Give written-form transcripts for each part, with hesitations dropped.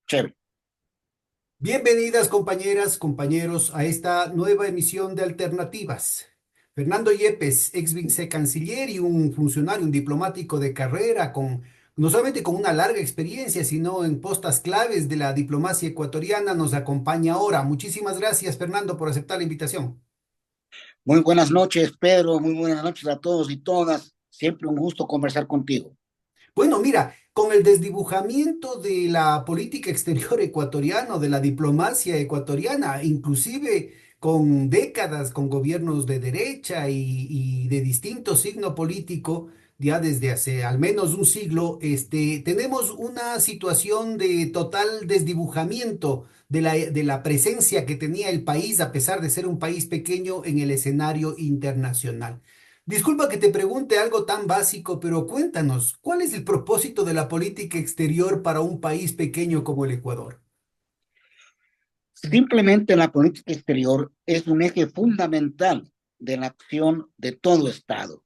Chévere. Bienvenidas compañeras, compañeros a esta nueva emisión de Alternativas. Fernando Yepes, ex vicecanciller y un funcionario, un diplomático de carrera con no solamente con una larga experiencia, sino en postas claves de la diplomacia ecuatoriana, nos acompaña ahora. Muchísimas gracias, Fernando, por aceptar la invitación. Muy buenas noches, Pedro. Muy buenas noches a todos y todas. Siempre un gusto conversar contigo. Bueno, mira, con el desdibujamiento de la política exterior ecuatoriana, de la diplomacia ecuatoriana, inclusive con décadas con gobiernos de derecha y de distinto signo político, ya desde hace al menos un siglo, tenemos una situación de total desdibujamiento de la presencia que tenía el país, a pesar de ser un país pequeño en el escenario internacional. Disculpa que te pregunte algo tan básico, pero cuéntanos, ¿cuál es el propósito de la política exterior para un país pequeño como el Ecuador? Simplemente la política exterior es un eje fundamental de la acción de todo Estado.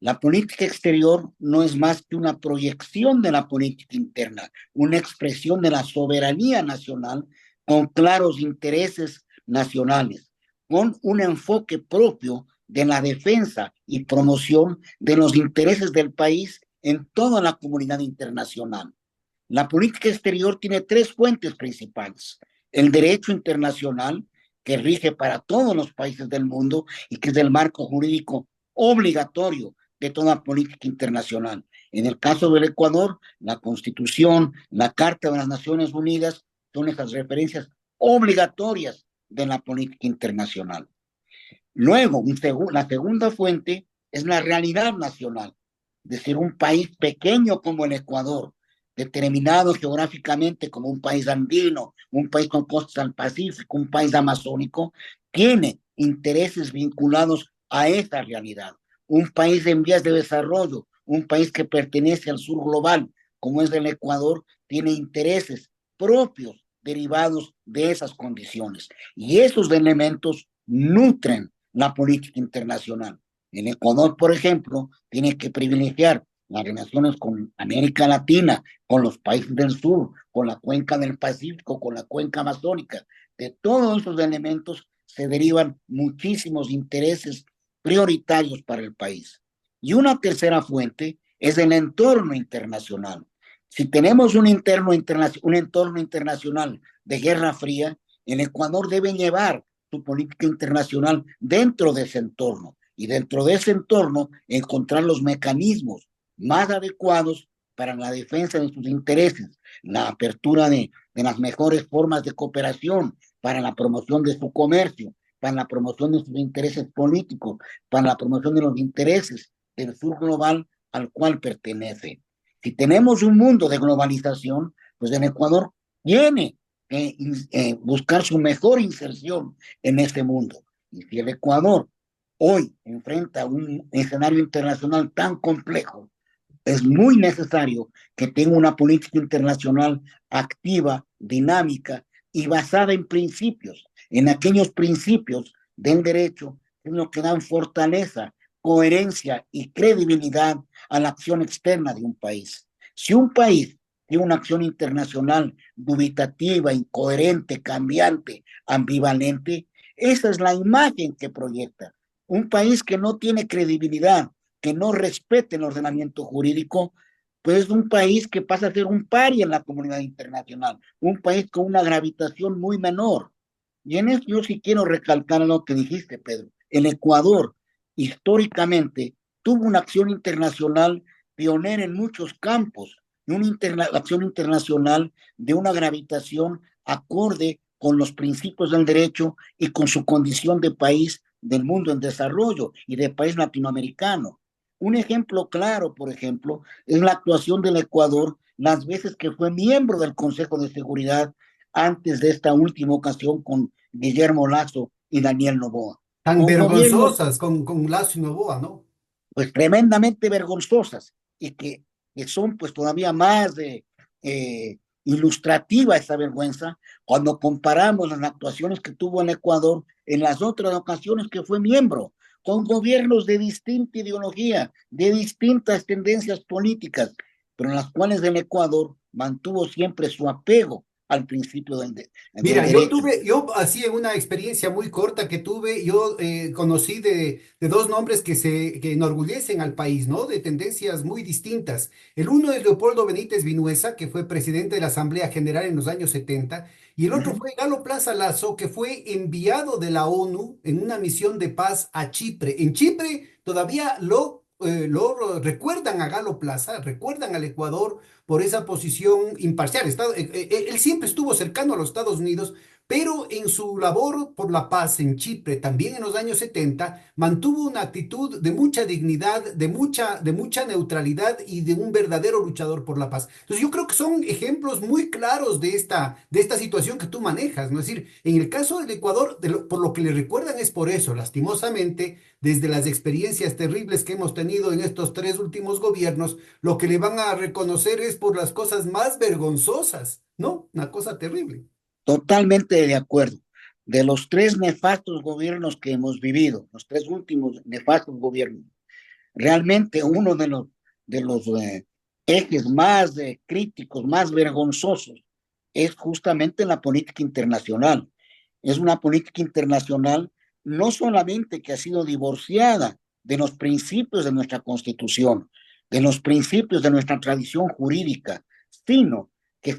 La política exterior no es más que una proyección de la política interna, una expresión de la soberanía nacional con claros intereses nacionales, con un enfoque propio de la defensa y promoción de los intereses del país en toda la comunidad internacional. La política exterior tiene tres fuentes principales. El derecho internacional, que rige para todos los países del mundo y que es el marco jurídico obligatorio de toda política internacional. En el caso del Ecuador, la Constitución, la Carta de las Naciones Unidas son esas referencias obligatorias de la política internacional. Luego, la segunda fuente es la realidad nacional, es decir, un país pequeño como el Ecuador, determinado geográficamente como un país andino, un país con costas al Pacífico, un país amazónico, tiene intereses vinculados a esa realidad. Un país en vías de desarrollo, un país que pertenece al sur global, como es el Ecuador, tiene intereses propios derivados de esas condiciones. Y esos elementos nutren la política internacional. El Ecuador, por ejemplo, tiene que privilegiar las relaciones con América Latina, con los países del sur, con la cuenca del Pacífico, con la cuenca amazónica. De todos esos elementos se derivan muchísimos intereses prioritarios para el país. Y una tercera fuente es el entorno internacional. Si tenemos un entorno internacional de guerra fría, el Ecuador debe llevar su política internacional dentro de ese entorno y dentro de ese entorno encontrar los mecanismos más adecuados para la defensa de sus intereses, la apertura de las mejores formas de cooperación para la promoción de su comercio, para la promoción de sus intereses políticos, para la promoción de los intereses del sur global al cual pertenece. Si tenemos un mundo de globalización, pues en Ecuador tiene buscar su mejor inserción en este mundo. Y si el Ecuador hoy enfrenta un escenario internacional tan complejo, es muy necesario que tenga una política internacional activa, dinámica y basada en principios, en aquellos principios del derecho, que es lo que dan fortaleza, coherencia y credibilidad a la acción externa de un país. Si un país tiene una acción internacional dubitativa, incoherente, cambiante, ambivalente, esa es la imagen que proyecta. Un país que no tiene credibilidad, que no respete el ordenamiento jurídico, pues es un país que pasa a ser un paria en la comunidad internacional, un país con una gravitación muy menor. Y en eso yo sí quiero recalcar lo que dijiste, Pedro. El Ecuador, históricamente, tuvo una acción internacional pionera en muchos campos, una acción internacional de una gravitación acorde con los principios del derecho y con su condición de país del mundo en desarrollo y de país latinoamericano. Un ejemplo claro, por ejemplo, es la actuación del Ecuador las veces que fue miembro del Consejo de Seguridad antes de esta última ocasión con Guillermo Lazo y Daniel Noboa. Tan Con gobiernos vergonzosas con Lazo y Noboa, ¿no? pues tremendamente vergonzosas y que son pues todavía más ilustrativa esa vergüenza cuando comparamos las actuaciones que tuvo en Ecuador en las otras ocasiones que fue miembro, con gobiernos de distinta ideología, de distintas tendencias políticas, pero en las cuales el Ecuador mantuvo siempre su apego al principio del Mira, yo derecho. tuve, yo así en una experiencia muy corta que tuve, yo conocí de dos nombres que enorgullecen al país, ¿no? De tendencias muy distintas. El uno es Leopoldo Benítez Vinuesa, que fue presidente de la Asamblea General en los años 70, y el otro Ujú. fue Galo Plaza Lazo, que fue enviado de la ONU en una misión de paz a Chipre. En Chipre todavía lo recuerdan a Galo Plaza, recuerdan al Ecuador por esa posición imparcial. Él siempre estuvo cercano a los Estados Unidos, pero en su labor por la paz en Chipre, también en los años 70, mantuvo una actitud de mucha dignidad, de mucha neutralidad y de un verdadero luchador por la paz. Entonces yo creo que son ejemplos muy claros de esta situación que tú manejas, ¿no? Es decir, en el caso del Ecuador, por lo que le recuerdan es por eso, lastimosamente, desde las experiencias terribles que hemos tenido en estos tres últimos gobiernos, lo que le van a reconocer es por las cosas más vergonzosas, ¿no? Una cosa terrible. Totalmente de acuerdo. De los tres nefastos gobiernos que hemos vivido, los tres últimos nefastos gobiernos, realmente uno de los ejes más críticos, más vergonzosos, es justamente la política internacional. Es una política internacional no solamente que ha sido divorciada de los principios de nuestra Constitución, de los principios de nuestra tradición jurídica, sino que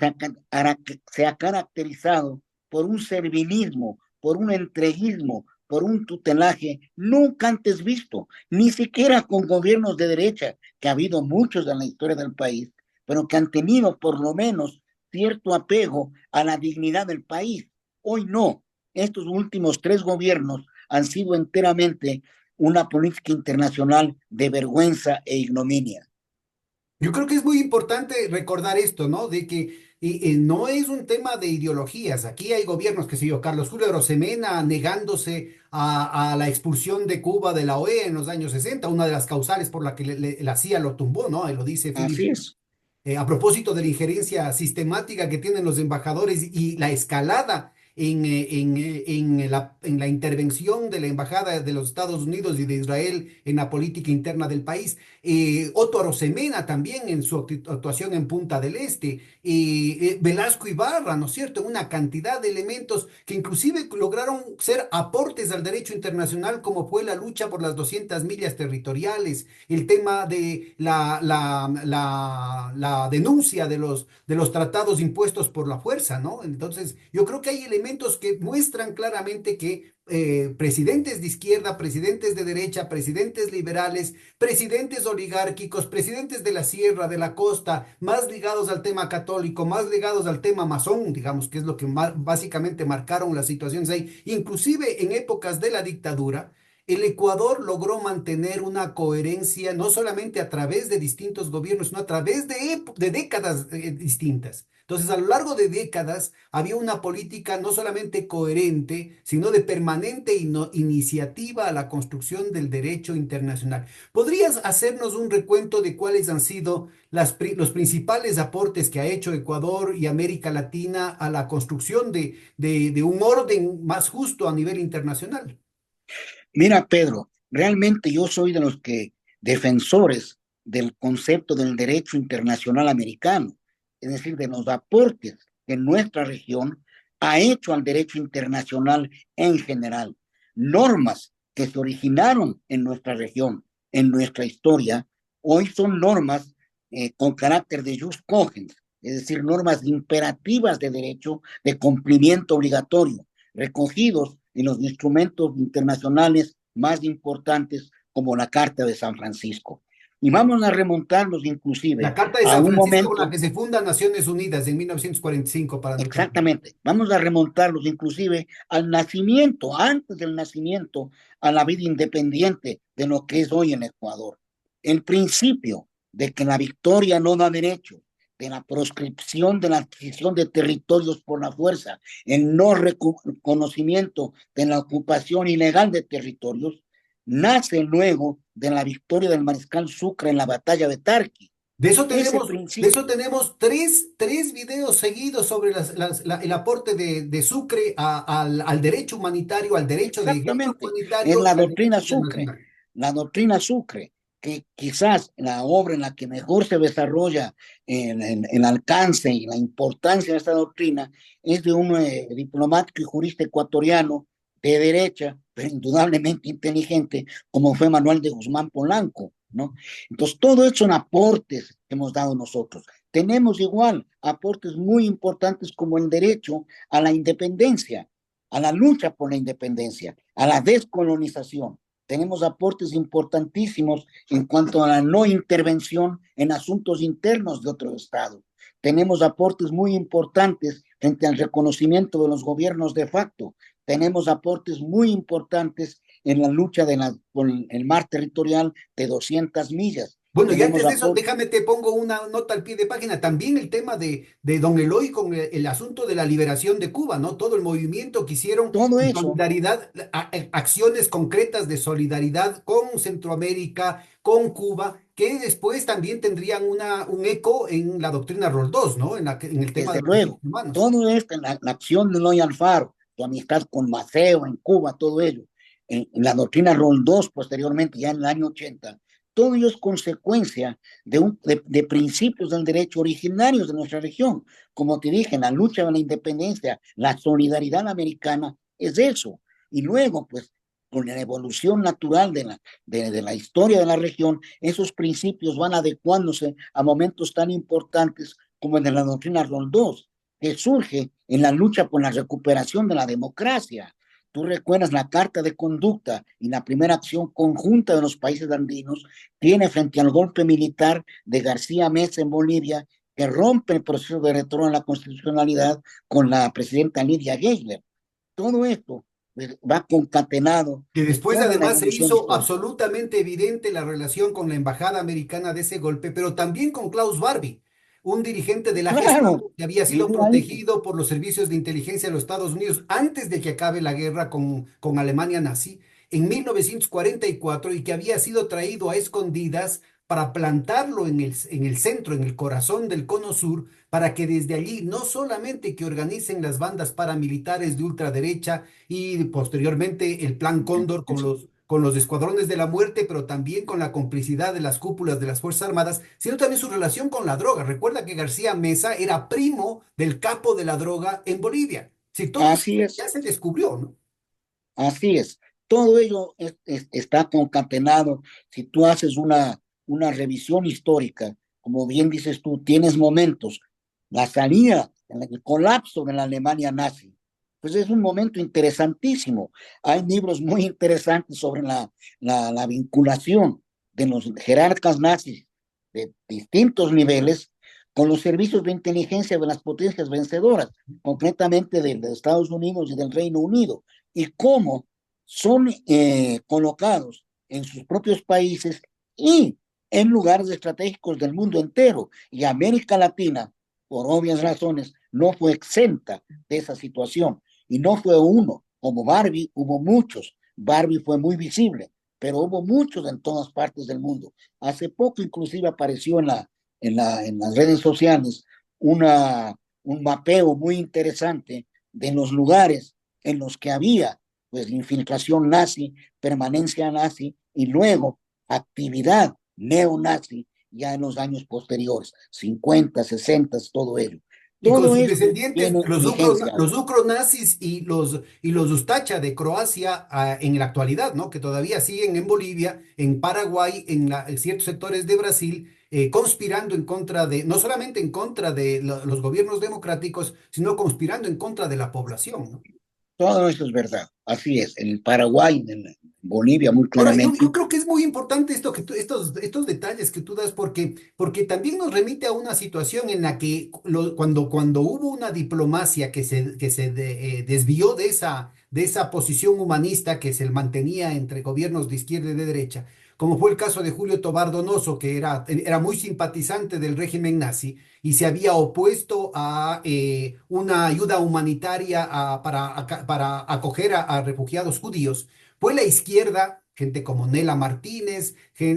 se ha caracterizado por un servilismo, por un entreguismo, por un tutelaje nunca antes visto, ni siquiera con gobiernos de derecha, que ha habido muchos en la historia del país, pero que han tenido por lo menos cierto apego a la dignidad del país. Hoy no. Estos últimos tres gobiernos han sido enteramente una política internacional de vergüenza e ignominia. Yo creo que es muy importante recordar esto, ¿no? De que no es un tema de ideologías. Aquí hay gobiernos, que sé yo, Carlos Julio Arosemena negándose a la expulsión de Cuba de la OEA en los años 60, una de las causales por la que la CIA lo tumbó, ¿no? Lo dice Philip. Así es. A propósito de la injerencia sistemática que tienen los embajadores y la escalada en la intervención de la Embajada de los Estados Unidos y de Israel en la política interna del país. Otto Arosemena también en su actuación en Punta del Este. Velasco Ibarra, ¿no es cierto? Una cantidad de elementos que inclusive lograron ser aportes al derecho internacional, como fue la lucha por las 200 millas territoriales, el tema de la denuncia de los tratados impuestos por la fuerza, ¿no? Entonces, yo creo que hay elementos que muestran claramente que presidentes de izquierda, presidentes de derecha, presidentes liberales, presidentes oligárquicos, presidentes de la sierra, de la costa, más ligados al tema católico, más ligados al tema masón, digamos, que es lo que básicamente marcaron las situaciones ahí, inclusive en épocas de la dictadura. El Ecuador logró mantener una coherencia no solamente a través de distintos gobiernos, sino a través de décadas distintas. Entonces, a lo largo de décadas había una política no solamente coherente, sino de permanente iniciativa a la construcción del derecho internacional. ¿Podrías hacernos un recuento de cuáles han sido los principales aportes que ha hecho Ecuador y América Latina a la construcción de un orden más justo a nivel internacional? Mira, Pedro, realmente yo soy de los que defensores del concepto del derecho internacional americano, es decir, de los aportes que nuestra región ha hecho al derecho internacional en general. Normas que se originaron en nuestra región, en nuestra historia, hoy son normas con carácter de jus cogens, es decir, normas imperativas de derecho de cumplimiento obligatorio, recogidos en los instrumentos internacionales más importantes como la Carta de San Francisco. Y vamos a remontarnos La inclusive Carta de a San un Francisco con la momento. que se funda Naciones Unidas en 1945 para luchar. Exactamente. Vamos a remontarlos inclusive al nacimiento, antes del nacimiento, a la vida independiente de lo que es hoy en Ecuador. El principio de que la victoria no da derecho, de la proscripción de la adquisición de territorios por la fuerza, el no reconocimiento de la ocupación ilegal de territorios, nace luego de la victoria del mariscal Sucre en la batalla de Tarqui. Ese De eso principio, tenemos tres videos seguidos sobre el aporte de Sucre al derecho humanitario, al derecho de guerra exactamente, es humanitario y al derecho internacional. La doctrina Sucre, que quizás la obra en la que mejor se desarrolla el alcance y la importancia de esta doctrina es de un diplomático y jurista ecuatoriano de derecha, pero indudablemente inteligente, como fue Manuel de Guzmán Polanco, ¿no? Entonces, todo eso son aportes que hemos dado nosotros. Tenemos igual aportes muy importantes como el derecho a la independencia, a la lucha por la independencia, a la descolonización. Tenemos aportes importantísimos en cuanto a la no intervención en asuntos internos de otro Estado. Tenemos aportes muy importantes frente al reconocimiento de los gobiernos de facto. Tenemos aportes muy importantes en la lucha por el mar territorial de 200 millas. Bueno, y Tenemos antes de eso, aportes, déjame te pongo una nota al pie de página. También el tema de don Eloy con el asunto de la liberación de Cuba, ¿no? Todo el movimiento que hicieron todo en eso, solidaridad, acciones concretas de solidaridad con Centroamérica, con Cuba, que después también tendrían un eco en la doctrina Roldós, ¿no? En el tema de desde los derechos luego, humanos. todo esto, la acción de Eloy Alfaro, su amistad con Maceo en Cuba, todo ello, en la doctrina Roldós posteriormente, ya en el año 80, todo ello es consecuencia de principios del derecho originarios de nuestra región. Como te dije, la lucha de la independencia, la solidaridad americana, es eso. Y luego, pues, con la evolución natural de la historia de la región, esos principios van adecuándose a momentos tan importantes como el de la doctrina Roldós, que surge en la lucha por la recuperación de la democracia. Tú recuerdas la carta de conducta y la primera acción conjunta de los países andinos tiene frente al golpe militar de García Meza en Bolivia, que rompe el proceso de retorno a la constitucionalidad con la presidenta Lidia Geisler. Todo esto va concatenado Que en después toda la además se evolución hizo histórica. absolutamente evidente la relación con la embajada americana de ese golpe, pero también con Klaus Barbie, un dirigente de la Claro, Gestapo que había y sido de ahí, protegido por los servicios de inteligencia de los Estados Unidos antes de que acabe la guerra con Alemania nazi en 1944 y que había sido traído a escondidas para plantarlo en el centro, en el corazón del Cono Sur, para que desde allí no solamente que organicen las bandas paramilitares de ultraderecha, y posteriormente el Plan Cóndor con los escuadrones de la muerte, pero también con la complicidad de las cúpulas de las Fuerzas Armadas, sino también su relación con la droga. Recuerda que García Meza era primo del capo de la droga en Bolivia. Si todo eso así es. ya se descubrió, ¿no? Así es. Todo ello está concatenado. Si tú haces una revisión histórica, como bien dices tú, tienes momentos. La salida, el colapso de la Alemania nazi, pues es un momento interesantísimo. Hay libros muy interesantes sobre la vinculación de los jerarcas nazis de distintos niveles con los servicios de inteligencia de las potencias vencedoras, concretamente de Estados Unidos y del Reino Unido, y cómo son colocados en sus propios países y en lugares estratégicos del mundo entero. Y América Latina, por obvias razones, no fue exenta de esa situación. Y no fue uno, como Barbie, hubo muchos. Barbie fue muy visible, pero hubo muchos en todas partes del mundo. Hace poco inclusive apareció en las redes sociales un mapeo muy interesante de los lugares en los que había pues infiltración nazi, permanencia nazi y luego actividad neonazi ya en los años posteriores, 50, 60, todo ello. Y con Todo sus esto descendientes, tiene vigencia. los ucronazis y los ustacha de Croacia en la actualidad, ¿no? Que todavía siguen en Bolivia, en Paraguay, en ciertos sectores de Brasil, conspirando en contra de, no solamente en contra de los gobiernos democráticos, sino conspirando en contra de la población, ¿no? Todo eso es verdad. Así es. En el Paraguay, en Bolivia, muy Ahora, claramente. yo creo que es muy importante esto estos detalles que tú das, porque también nos remite a una situación en la que cuando hubo una diplomacia que se desvió de esa posición humanista que se mantenía entre gobiernos de izquierda y de derecha, como fue el caso de Julio Tobar Donoso, que era muy simpatizante del régimen nazi y se había opuesto a una ayuda humanitaria para acoger a refugiados judíos. Fue la izquierda, gente como Nela Martínez,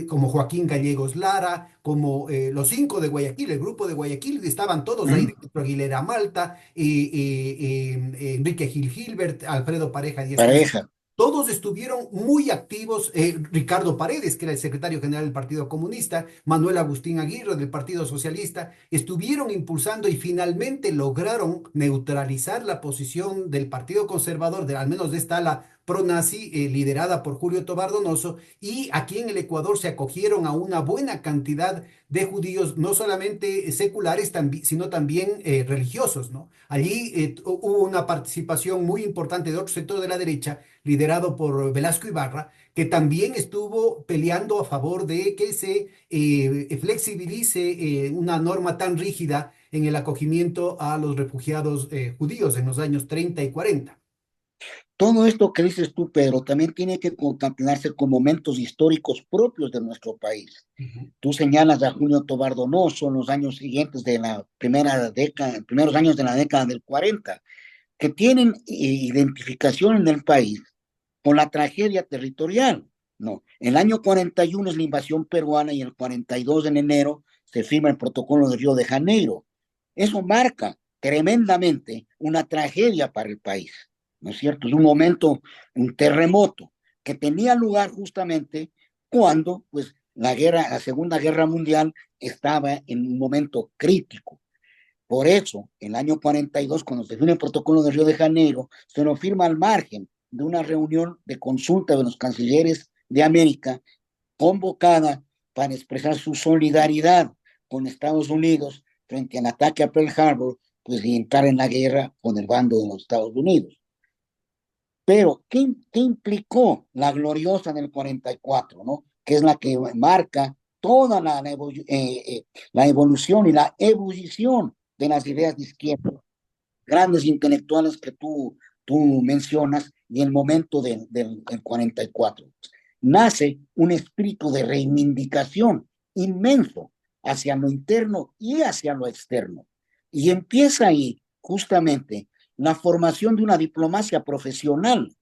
como Joaquín Gallegos Lara, como los cinco de Guayaquil, el grupo de Guayaquil, estaban todos ahí, Dentro Aguilera Malta, Enrique Gil Gilbert, Alfredo Pareja Díaz Canel, Pareja. Todos estuvieron muy activos, Ricardo Paredes, que era el secretario general del Partido Comunista, Manuel Agustín Aguirre del Partido Socialista, estuvieron impulsando y finalmente lograron neutralizar la posición del Partido Conservador, al menos de esta ala pro-nazi, liderada por Julio Tobar Donoso, y aquí en el Ecuador se acogieron a una buena cantidad de judíos, no solamente seculares, sino también religiosos, ¿no? Allí hubo una participación muy importante de otro sector de la derecha liderado por Velasco Ibarra, que también estuvo peleando a favor de que se flexibilice una norma tan rígida en el acogimiento a los refugiados judíos en los años 30 y 40. Todo esto que dices tú, Pedro, también tiene que contemplarse con momentos históricos propios de nuestro país. Ujú. Tú señalas a Julio Tobar Donoso en los años siguientes de la primera década, primeros años de la década del 40, que tienen identificación en el país con la tragedia territorial. No, el año 41 es la invasión peruana y el 42 en enero se firma el protocolo de Río de Janeiro. Eso marca tremendamente una tragedia para el país, ¿no es cierto? Es un momento, un terremoto que tenía lugar justamente cuando, pues, la Segunda Guerra Mundial estaba en un momento crítico. Por eso, el año 42, cuando se firma el protocolo de Río de Janeiro, se lo firma al margen de una reunión de consulta de los cancilleres de América, convocada para expresar su solidaridad con Estados Unidos frente al ataque a Pearl Harbor, pues y entrar en la guerra con el bando de los Estados Unidos. Pero, ¿qué implicó la gloriosa del 44, ¿no? Que es la que marca toda la evolución y la ebullición de las ideas de izquierda, grandes intelectuales que tú mencionas, y el momento del 44. Nace un espíritu de reivindicación inmenso hacia lo interno y hacia lo externo. Y empieza ahí justamente la formación de una diplomacia profesional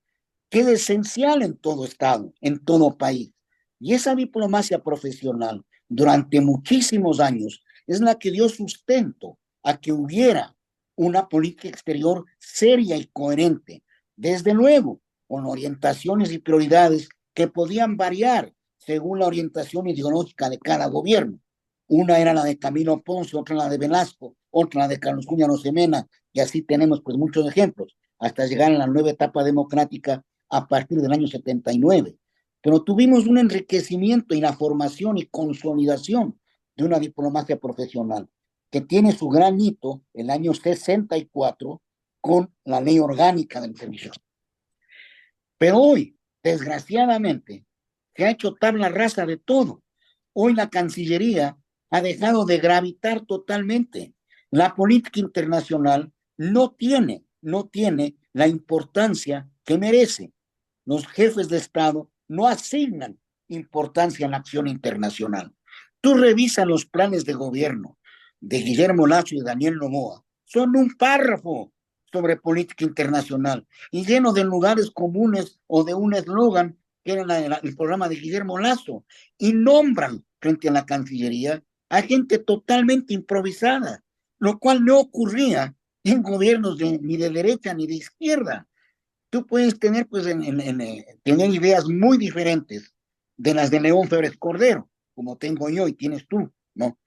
que es esencial en todo estado, en todo país. Y esa diplomacia profesional durante muchísimos años es la que dio sustento a que hubiera una política exterior seria y coherente, desde luego con orientaciones y prioridades que podían variar según la orientación ideológica de cada gobierno. Una era la de Camilo Ponce, otra la de Velasco, otra la de Carlos Cunha Rosemena, y así tenemos pues muchos ejemplos, hasta llegar a la nueva etapa democrática a partir del año 79. Pero tuvimos un enriquecimiento y la formación y consolidación de una diplomacia profesional que tiene su gran hito el año 64 con la ley orgánica del servicio. Pero hoy, desgraciadamente, se ha hecho tabla rasa de todo. Hoy la Cancillería ha dejado de gravitar totalmente. La política internacional no tiene la importancia que merece. Los jefes de Estado no asignan importancia a la acción internacional. Tú revisas los planes de gobierno de Guillermo Lasso y Daniel Noboa, son un párrafo sobre política internacional y lleno de lugares comunes o de un eslogan que era el programa de Guillermo Lasso, y nombran frente a la Cancillería a gente totalmente improvisada, lo cual no ocurría en gobiernos ni de derecha ni de izquierda. Tú puedes tener, pues, tener ideas muy diferentes de las de León Febres Cordero, como tengo yo y tienes tú, ¿no?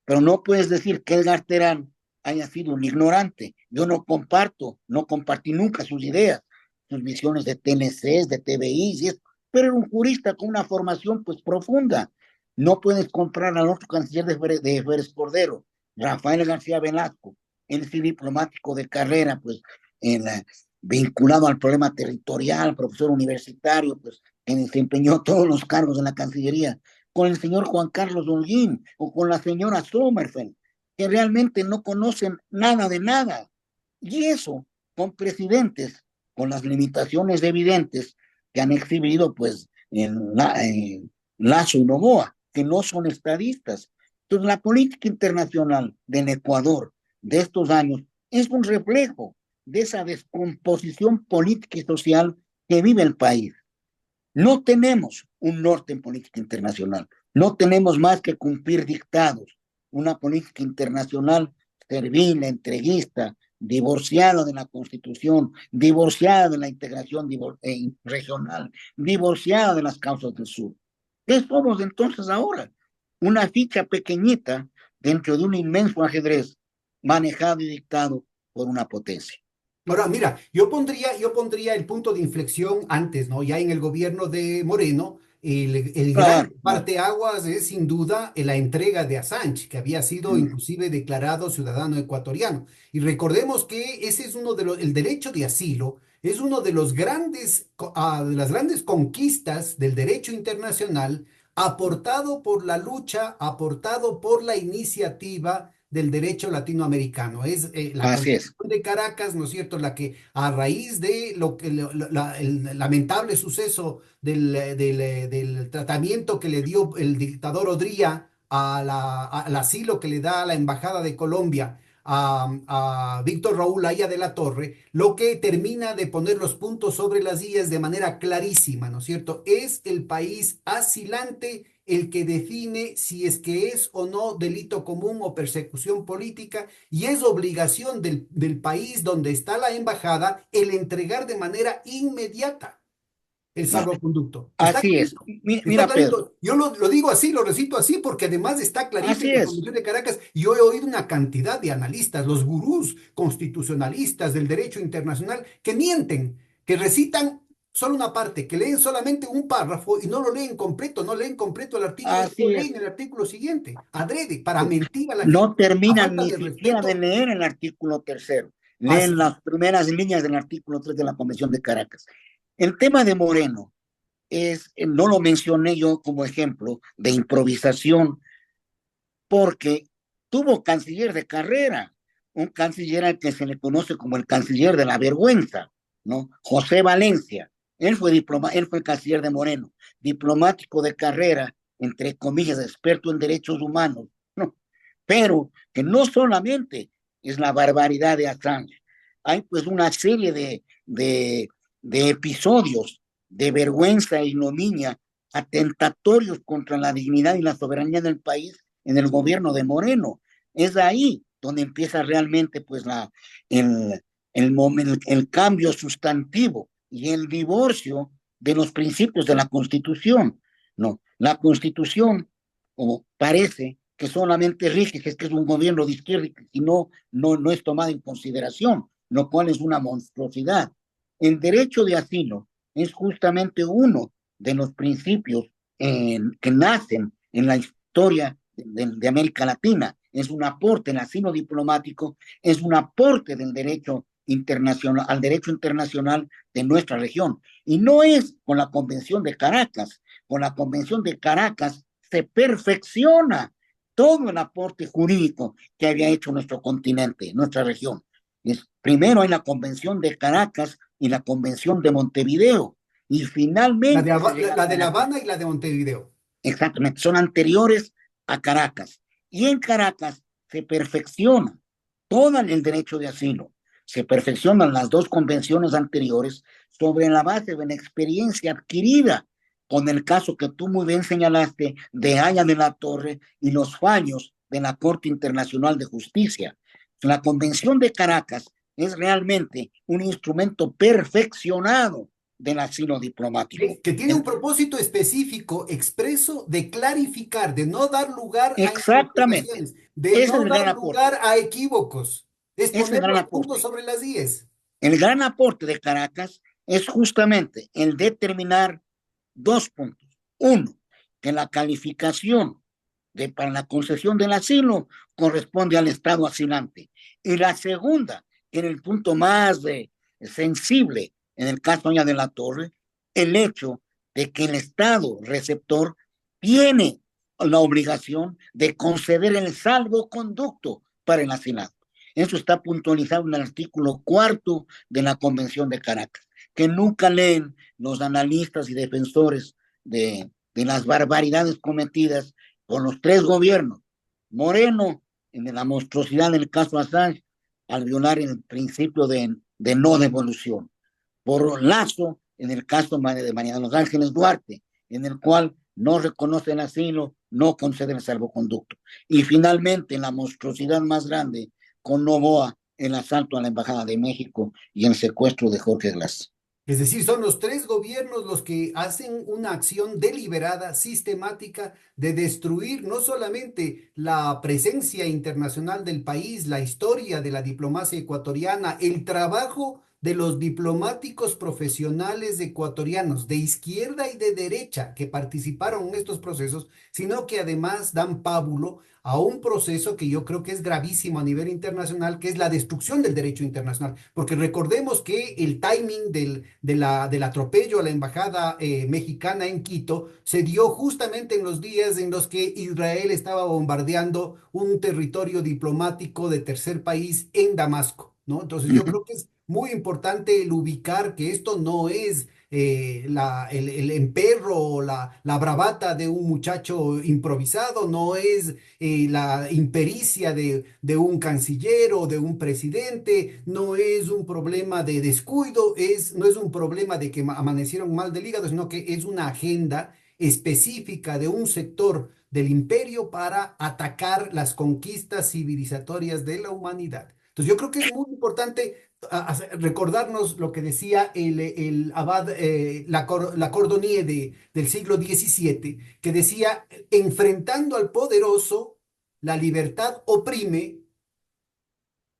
Pero no puedes decir que Edgar Terán haya sido un ignorante. Yo no compartí nunca sus ideas, sus visiones de TNCs, de TVI, y eso, pero era un jurista con una formación, pues, profunda. No puedes comprar al otro canciller de Febres Cordero, Rafael García Velasco, él sí diplomático de carrera, pues, en la, vinculado al problema territorial, profesor universitario, pues, que desempeñó todos los cargos en la Cancillería, con el señor Juan Carlos Holguín o con la señora Sommerfeld, que realmente no conocen nada de nada. Y eso con presidentes con las limitaciones evidentes que han exhibido, pues, en Lazo y Novoa, que no son estadistas. Entonces, la política internacional del Ecuador de estos años es un reflejo de esa descomposición política y social que vive el país. No tenemos un norte en política internacional, no tenemos más que cumplir dictados, una política internacional servil, entreguista, divorciada de la Constitución, divorciada de la integración regional, divorciada de las causas del sur. ¿Qué somos entonces ahora? Una ficha pequeñita dentro de un inmenso ajedrez manejado y dictado por una potencia. Ahora, mira, yo pondría el punto de inflexión antes, ¿no? Ya en el gobierno de Moreno, el gran Claro, claro. parteaguas es sin duda la entrega de Assange, que había sido Mm, inclusive declarado ciudadano ecuatoriano. Y recordemos que ese es uno de los, el derecho de asilo es uno de los grandes, de las grandes conquistas del derecho internacional, aportado por la lucha, aportado por la iniciativa del derecho latinoamericano. Es la así es. de Caracas, ¿no es cierto?, la que a raíz de lo que el lamentable suceso del tratamiento que le dio el dictador Odría al asilo que le da a la Embajada de Colombia a Víctor Raúl Aya de la Torre, lo que termina de poner los puntos sobre las ías de manera clarísima, ¿no es cierto? Es el país asilante el que define si es que es o no delito común o persecución política, y es obligación del país donde está la embajada el entregar de manera inmediata el No, salvoconducto. Está así es. clarito. Está Mira, Pedro, clarito. Yo lo digo así, lo recito así, porque además está clarito así en la es. Convención de Caracas. Y yo he oído una cantidad de analistas, los gurús constitucionalistas del derecho internacional, que mienten, que recitan solo una parte, que leen solamente un párrafo y no lo leen completo, no leen completo el artículo y no Así es. leen el artículo siguiente, adrede, para mentir a la gente, No a terminan falta ni de siquiera de respeto. leer el artículo tercero. Leen Así, las primeras líneas del artículo 3 de la Convención de Caracas. El tema de Moreno no lo mencioné yo como ejemplo de improvisación, porque tuvo canciller de carrera, un canciller al que se le conoce como el canciller de la vergüenza, ¿no? José Valencia. Él fue canciller de Moreno, diplomático de carrera, entre comillas, experto en derechos humanos, ¿no? Pero que no solamente es la barbaridad de Assange, hay pues una serie de episodios de vergüenza e ignominia atentatorios contra la dignidad y la soberanía del país en el gobierno de Moreno. Es ahí donde empieza realmente pues el cambio sustantivo y el divorcio de los principios de la Constitución. No, la Constitución, como parece que solamente rige que es un gobierno de izquierda y no es tomada en consideración, lo cual es una monstruosidad. El derecho de asilo es justamente uno de los principios que nacen en la historia de América Latina. Es un aporte, el asilo diplomático es un aporte del derecho internacional, al derecho internacional de nuestra región. Y no es con la Convención de Caracas. Con la Convención de Caracas se perfecciona todo el aporte jurídico que había hecho nuestro continente, nuestra región. Primero hay la Convención de Caracas y la Convención de Montevideo, y finalmente se llega a La de La Caracas. Habana y la de Montevideo. Exactamente, son anteriores a Caracas. Y en Caracas se perfecciona todo el derecho de asilo. Se perfeccionan las dos convenciones anteriores sobre la base de la experiencia adquirida con el caso que tú muy bien señalaste de Haya de la Torre y los fallos de la Corte Internacional de Justicia. La Convención de Caracas es realmente un instrumento perfeccionado del asilo diplomático. Que tiene un propósito específico, expreso, de clarificar, de no dar lugar a Exactamente. interpretaciones, de Ese es no el gran dar aporte. lugar a equívocos, es Ese es el poner gran los puntos aporte. sobre las íes. El gran aporte de Caracas es justamente el determinar dos puntos. Uno, que la calificación para la concesión del asilo corresponde al Estado asilante. Y la segunda, en el punto más sensible, en el caso ya de la Torre, el hecho de que el Estado receptor tiene la obligación de conceder el salvoconducto para el asilado. Eso está puntualizado en el artículo cuarto de la Convención de Caracas, que nunca leen los analistas y defensores de las barbaridades cometidas por los tres gobiernos. Moreno, en la monstruosidad del caso Assange, al violar el principio de no devolución. Por Lazo, en el caso de María de los Ángeles Duarte, en el cual no reconoce el asilo, no concede el salvoconducto. Y finalmente, en la monstruosidad más grande, con Novoa, el asalto a la Embajada de México y el secuestro de Jorge Glass. Es decir, son los tres gobiernos los que hacen una acción deliberada, sistemática, de destruir no solamente la presencia internacional del país, la historia de la diplomacia ecuatoriana, el trabajo de los diplomáticos profesionales ecuatorianos de izquierda y de derecha que participaron en estos procesos, sino que además dan pábulo a un proceso que yo creo que es gravísimo a nivel internacional, que es la destrucción del derecho internacional. Porque recordemos que el timing del atropello a la embajada mexicana en Quito se dio justamente en los días en los que Israel estaba bombardeando un territorio diplomático de tercer país en Damasco, ¿no? Entonces yo Ujú. creo que es muy importante el ubicar que esto no es el emperro o la bravata de un muchacho improvisado, no es la impericia de un canciller o de un presidente, no es un problema de descuido, no es un problema de que amanecieron mal del hígado, sino que es una agenda específica de un sector del imperio para atacar las conquistas civilizatorias de la humanidad. Entonces yo creo que es muy importante recordarnos lo que decía el abad Lacordaire del siglo XVII, que decía, enfrentando al poderoso, la libertad oprime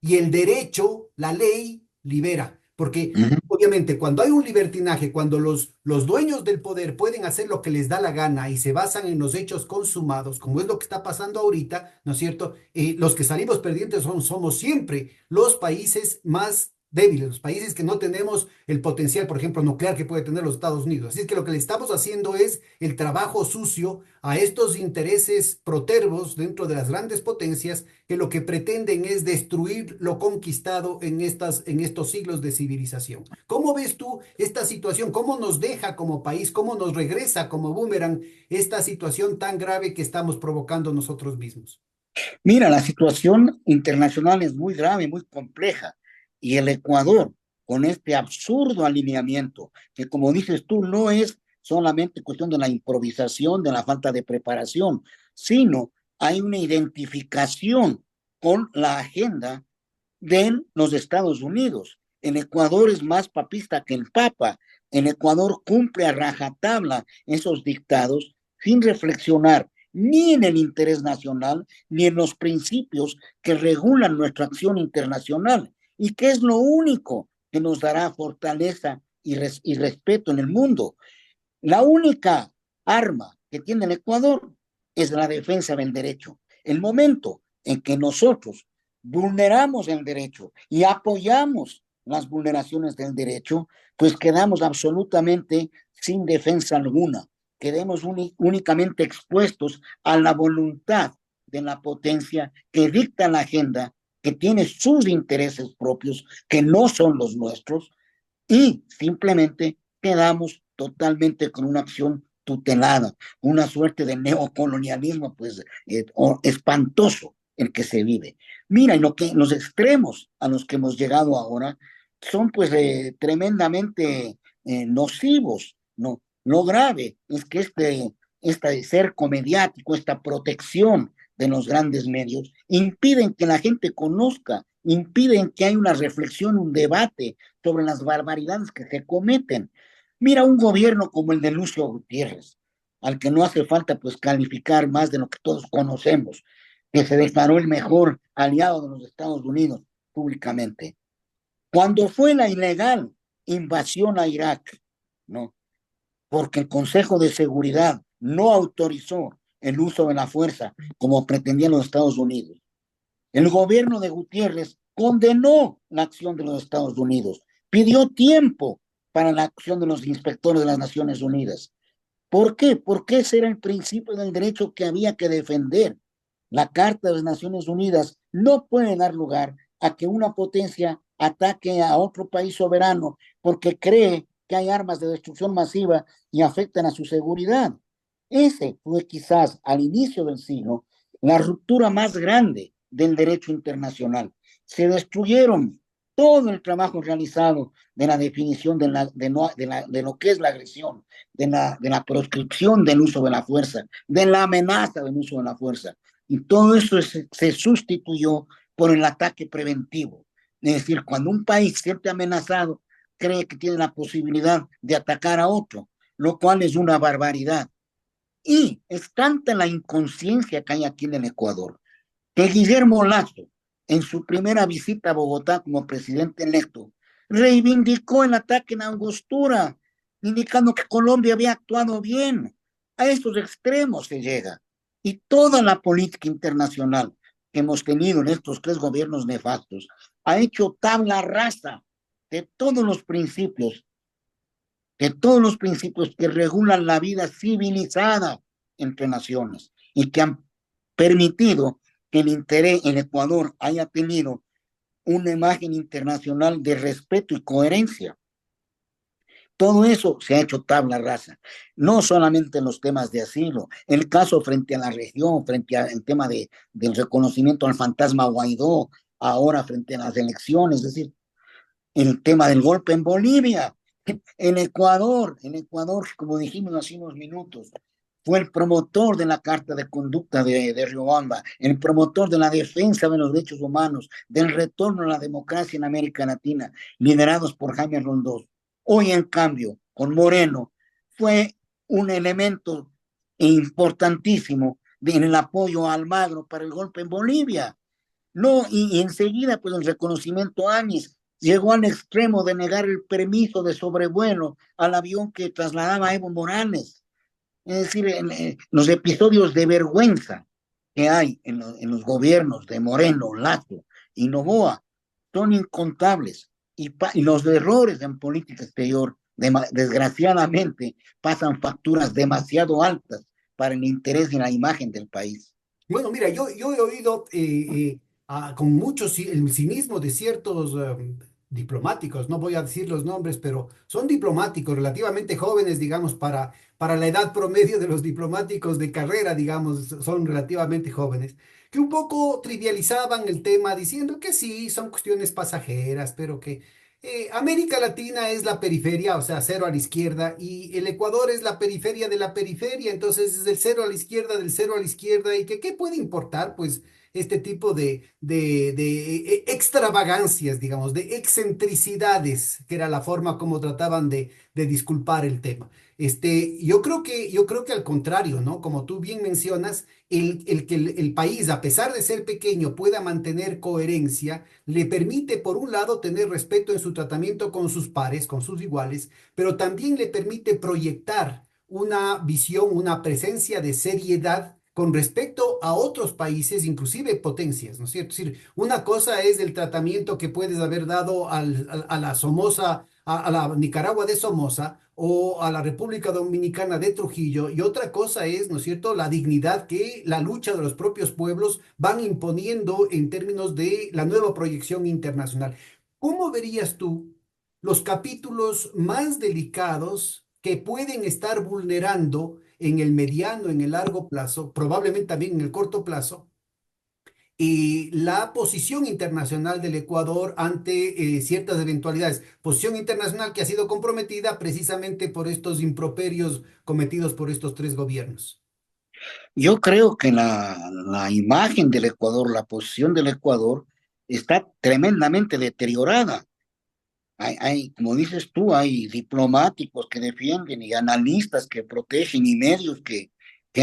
y el derecho, la ley, libera. Porque Ujú. obviamente cuando hay un libertinaje, cuando los dueños del poder pueden hacer lo que les da la gana y se basan en los hechos consumados, como es lo que está pasando ahorita, ¿no es cierto? Los que salimos perdientes somos siempre los países más débiles, los países que no tenemos el potencial, por ejemplo, nuclear que puede tener los Estados Unidos. Así es que lo que le estamos haciendo es el trabajo sucio a estos intereses protervos dentro de las grandes potencias que lo que pretenden es destruir lo conquistado en estos siglos de civilización. ¿Cómo ves tú esta situación? ¿Cómo nos deja como país? ¿Cómo nos regresa como boomerang esta situación tan grave que estamos provocando nosotros mismos? Mira, la situación internacional es muy grave, muy compleja, y el Ecuador, con este absurdo alineamiento, que como dices tú, no es solamente cuestión de la improvisación, de la falta de preparación, sino hay una identificación con la agenda de los Estados Unidos. El Ecuador es más papista que el Papa. El Ecuador cumple a rajatabla esos dictados sin reflexionar ni en el interés nacional ni en los principios que regulan nuestra acción internacional y que es lo único que nos dará fortaleza y respeto en el mundo. La única arma que tiene el Ecuador es la defensa del derecho. El momento en que nosotros vulneramos el derecho y apoyamos las vulneraciones del derecho, pues quedamos absolutamente sin defensa alguna. Quedemos únicamente expuestos a la voluntad de la potencia que dicta la agenda, que tiene sus intereses propios, que no son los nuestros, y simplemente quedamos totalmente con una acción tutelada, una suerte de neocolonialismo, pues, espantoso el que se vive. Mira, y los extremos a los que hemos llegado ahora son, pues, tremendamente nocivos, ¿no? Lo grave es que este cerco mediático, esta protección de los grandes medios, impiden que la gente conozca, impiden que haya una reflexión, un debate sobre las barbaridades que se cometen. Mira, un gobierno como el de Lucio Gutiérrez, al que no hace falta pues calificar más de lo que todos conocemos, que se declaró el mejor aliado de los Estados Unidos públicamente. Cuando fue la ilegal invasión a Irak, ¿no? Porque el Consejo de Seguridad no autorizó el uso de la fuerza como pretendían los Estados Unidos. El gobierno de Gutiérrez condenó la acción de los Estados Unidos, pidió tiempo para la acción de los inspectores de las Naciones Unidas. ¿Por qué? Porque ese era el principio del derecho que había que defender. La Carta de las Naciones Unidas no puede dar lugar a que una potencia ataque a otro país soberano porque cree que hay armas de destrucción masiva y afectan a su seguridad. Ese fue quizás al inicio del siglo la ruptura más grande del derecho internacional. Se destruyeron todo el trabajo realizado de la definición de lo que es la agresión, de la proscripción del uso de la fuerza, de la amenaza del uso de la fuerza. Y todo eso se sustituyó por el ataque preventivo. Es decir, cuando un país se siente amenazado, cree que tiene la posibilidad de atacar a otro, lo cual es una barbaridad. Y es tanta la inconsciencia que hay aquí en el Ecuador, que Guillermo Lazo, en su primera visita a Bogotá como presidente electo, reivindicó el ataque en Angostura, indicando que Colombia había actuado bien. A esos extremos se llega. Y toda la política internacional que hemos tenido en estos tres gobiernos nefastos ha hecho tabla rasa de todos los principios, de todos los principios que regulan la vida civilizada entre naciones y que han permitido que el interés en Ecuador haya tenido una imagen internacional de respeto y coherencia. Todo eso se ha hecho tabla rasa, no solamente en los temas de asilo, el caso frente a la región, frente al tema del reconocimiento al fantasma Guaidó, ahora frente a las elecciones, es decir, el tema del golpe en Bolivia, en Ecuador, como dijimos hace unos minutos, fue el promotor de la Carta de Conducta de Riobamba, el promotor de la defensa de los derechos humanos, del retorno a la democracia en América Latina, liderados por Jaime Rondós. Hoy, en cambio, con Moreno, fue un elemento importantísimo en el apoyo a Almagro para el golpe en Bolivia. No, y enseguida, pues el reconocimiento a Áñez llegó al extremo de negar el permiso de sobrevuelo al avión que trasladaba a Evo Morales. Es decir, los episodios de vergüenza que hay en los gobiernos de Moreno, Lazo y Noboa son incontables. Y los errores en política exterior, desgraciadamente, pasan facturas demasiado altas para el interés y la imagen del país. Bueno, mira, yo he oído con mucho el cinismo de ciertos diplomáticos, no voy a decir los nombres, pero son diplomáticos relativamente jóvenes, digamos, para la edad promedio de los diplomáticos de carrera, digamos, son relativamente jóvenes, que un poco trivializaban el tema diciendo que sí, son cuestiones pasajeras, pero que América Latina es la periferia, o sea, cero a la izquierda, y el Ecuador es la periferia de la periferia, entonces es del cero a la izquierda, del cero a la izquierda, y que qué puede importar, pues, este tipo de extravagancias, digamos, de excentricidades, que era la forma como trataban de disculpar el tema. Yo creo que al contrario, ¿no? Como tú bien mencionas, el que el país, a pesar de ser pequeño, pueda mantener coherencia le permite, por un lado, tener respeto en su tratamiento con sus pares, con sus iguales, pero también le permite proyectar una visión, una presencia de seriedad con respecto a otros países, inclusive potencias, ¿no es cierto? Es decir, una cosa es el tratamiento que puedes haber dado a la Somoza, a la Nicaragua de Somoza o a la República Dominicana de Trujillo, y otra cosa es, ¿no es cierto?, la dignidad que la lucha de los propios pueblos van imponiendo en términos de la nueva proyección internacional. ¿Cómo verías tú los capítulos más delicados que pueden estar vulnerando en el mediano, en el largo plazo, probablemente también en el corto plazo, y la posición internacional del Ecuador ante ciertas eventualidades? Posición internacional que ha sido comprometida precisamente por estos improperios cometidos por estos tres gobiernos. Yo creo que la imagen del Ecuador, la posición del Ecuador, está tremendamente deteriorada. Como dices tú, hay diplomáticos que defienden y analistas que protegen y medios que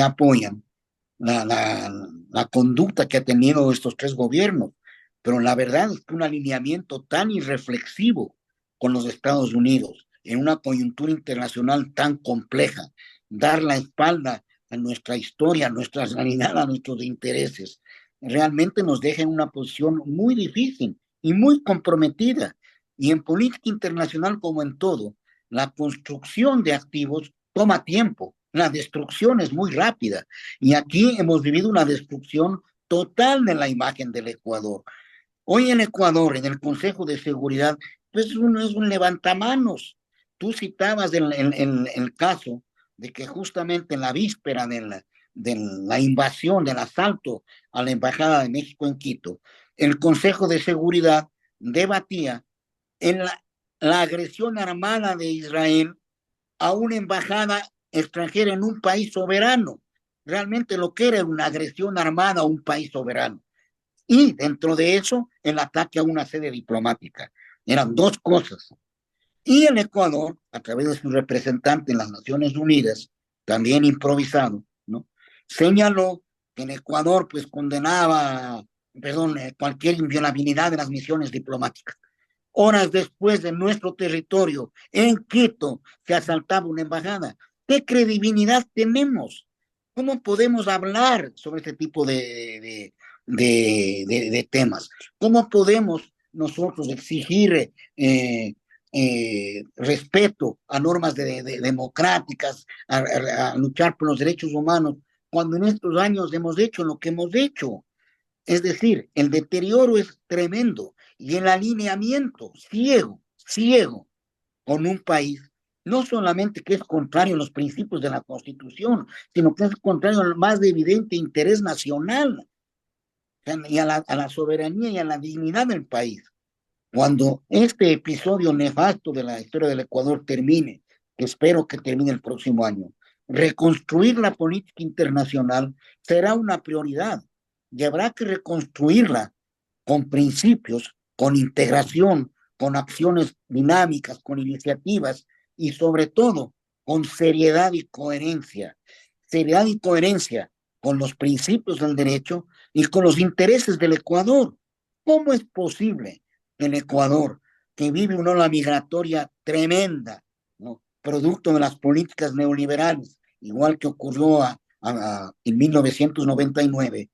apoyan la conducta que ha tenido estos tres gobiernos. Pero la verdad es que un alineamiento tan irreflexivo con los Estados Unidos en una coyuntura internacional tan compleja, dar la espalda a nuestra historia, a nuestra realidad, a nuestros intereses, realmente nos deja en una posición muy difícil y muy comprometida. Y en política internacional, como en todo, la construcción de activos toma tiempo, la destrucción es muy rápida. Y aquí hemos vivido una destrucción total de la imagen del Ecuador. Hoy en Ecuador, en el Consejo de Seguridad, pues es un levantamanos. Tú citabas el caso de que justamente en la víspera de la invasión, del asalto a la Embajada de México en Quito, el Consejo de Seguridad debatía en la agresión armada de Israel a una embajada extranjera en un país soberano. Realmente lo que era una agresión armada a un país soberano. y dentro de eso el ataque a una sede diplomática. Eran dos cosas. Y el Ecuador, a través de su representante en las Naciones Unidas, también improvisado, ¿no? Señaló que el Ecuador pues condenaba, perdón, cualquier inviolabilidad de las misiones diplomáticas. Horas después de nuestro territorio, en Quito, se asaltaba una embajada. ¿Qué credibilidad tenemos? ¿Cómo podemos hablar sobre este tipo de temas? ¿Cómo podemos nosotros exigir respeto a normas democráticas, a luchar por los derechos humanos, cuando en estos años hemos hecho lo que hemos hecho? Es decir, el deterioro es tremendo y el alineamiento ciego con un país, no solamente que es contrario a los principios de la Constitución, sino que es contrario al más evidente interés nacional y a la soberanía y a la dignidad del país. Cuando este episodio nefasto de la historia del Ecuador termine, que espero que termine el próximo año, reconstruir la política internacional será una prioridad y habrá que reconstruirla con principios, con integración, con acciones dinámicas, con iniciativas y sobre todo con seriedad y coherencia. Seriedad y coherencia con los principios del derecho y con los intereses del Ecuador. ¿Cómo es posible que el Ecuador, que vive una ola migratoria tremenda, ¿no? Producto de las políticas neoliberales, igual que ocurrió en 1999,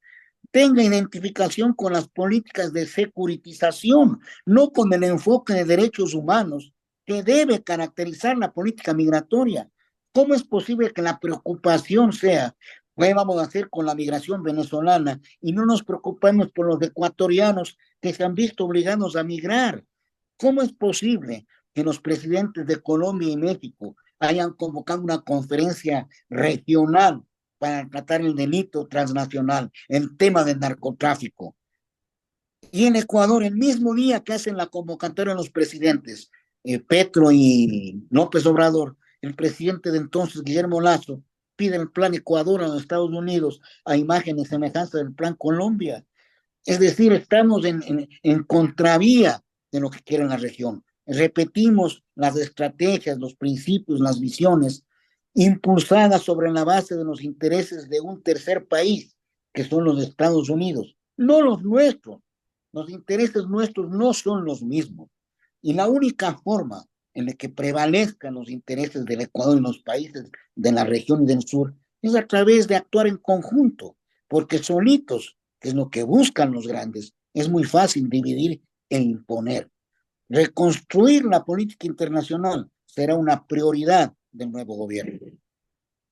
tenga identificación con las políticas de securitización, no con el enfoque de derechos humanos que debe caracterizar la política migratoria? ¿Cómo es posible que la preocupación sea qué vamos a hacer con la migración venezolana y no nos preocupemos por los ecuatorianos que se han visto obligados a migrar? ¿Cómo es posible que los presidentes de Colombia y México hayan convocado una conferencia regional para tratar el delito transnacional, el tema del narcotráfico? Y en Ecuador, el mismo día que hacen la convocatoria a los presidentes, Petro y López Obrador, el presidente de entonces, Guillermo Lazo, pide el plan Ecuador a los Estados Unidos a imagen y semejanza del plan Colombia. Es decir, estamos en contravía de lo que quiere la región. Repetimos las estrategias, los principios, las visiones impulsadas sobre la base de los intereses de un tercer país, que son los Estados Unidos, no los nuestros. Los intereses nuestros no son los mismos. Y la única forma en la que prevalezcan los intereses del Ecuador y los países de la región y del sur es a través de actuar en conjunto, porque solitos, que es lo que buscan los grandes, es muy fácil dividir e imponer. Reconstruir la política internacional será una prioridad del nuevo gobierno.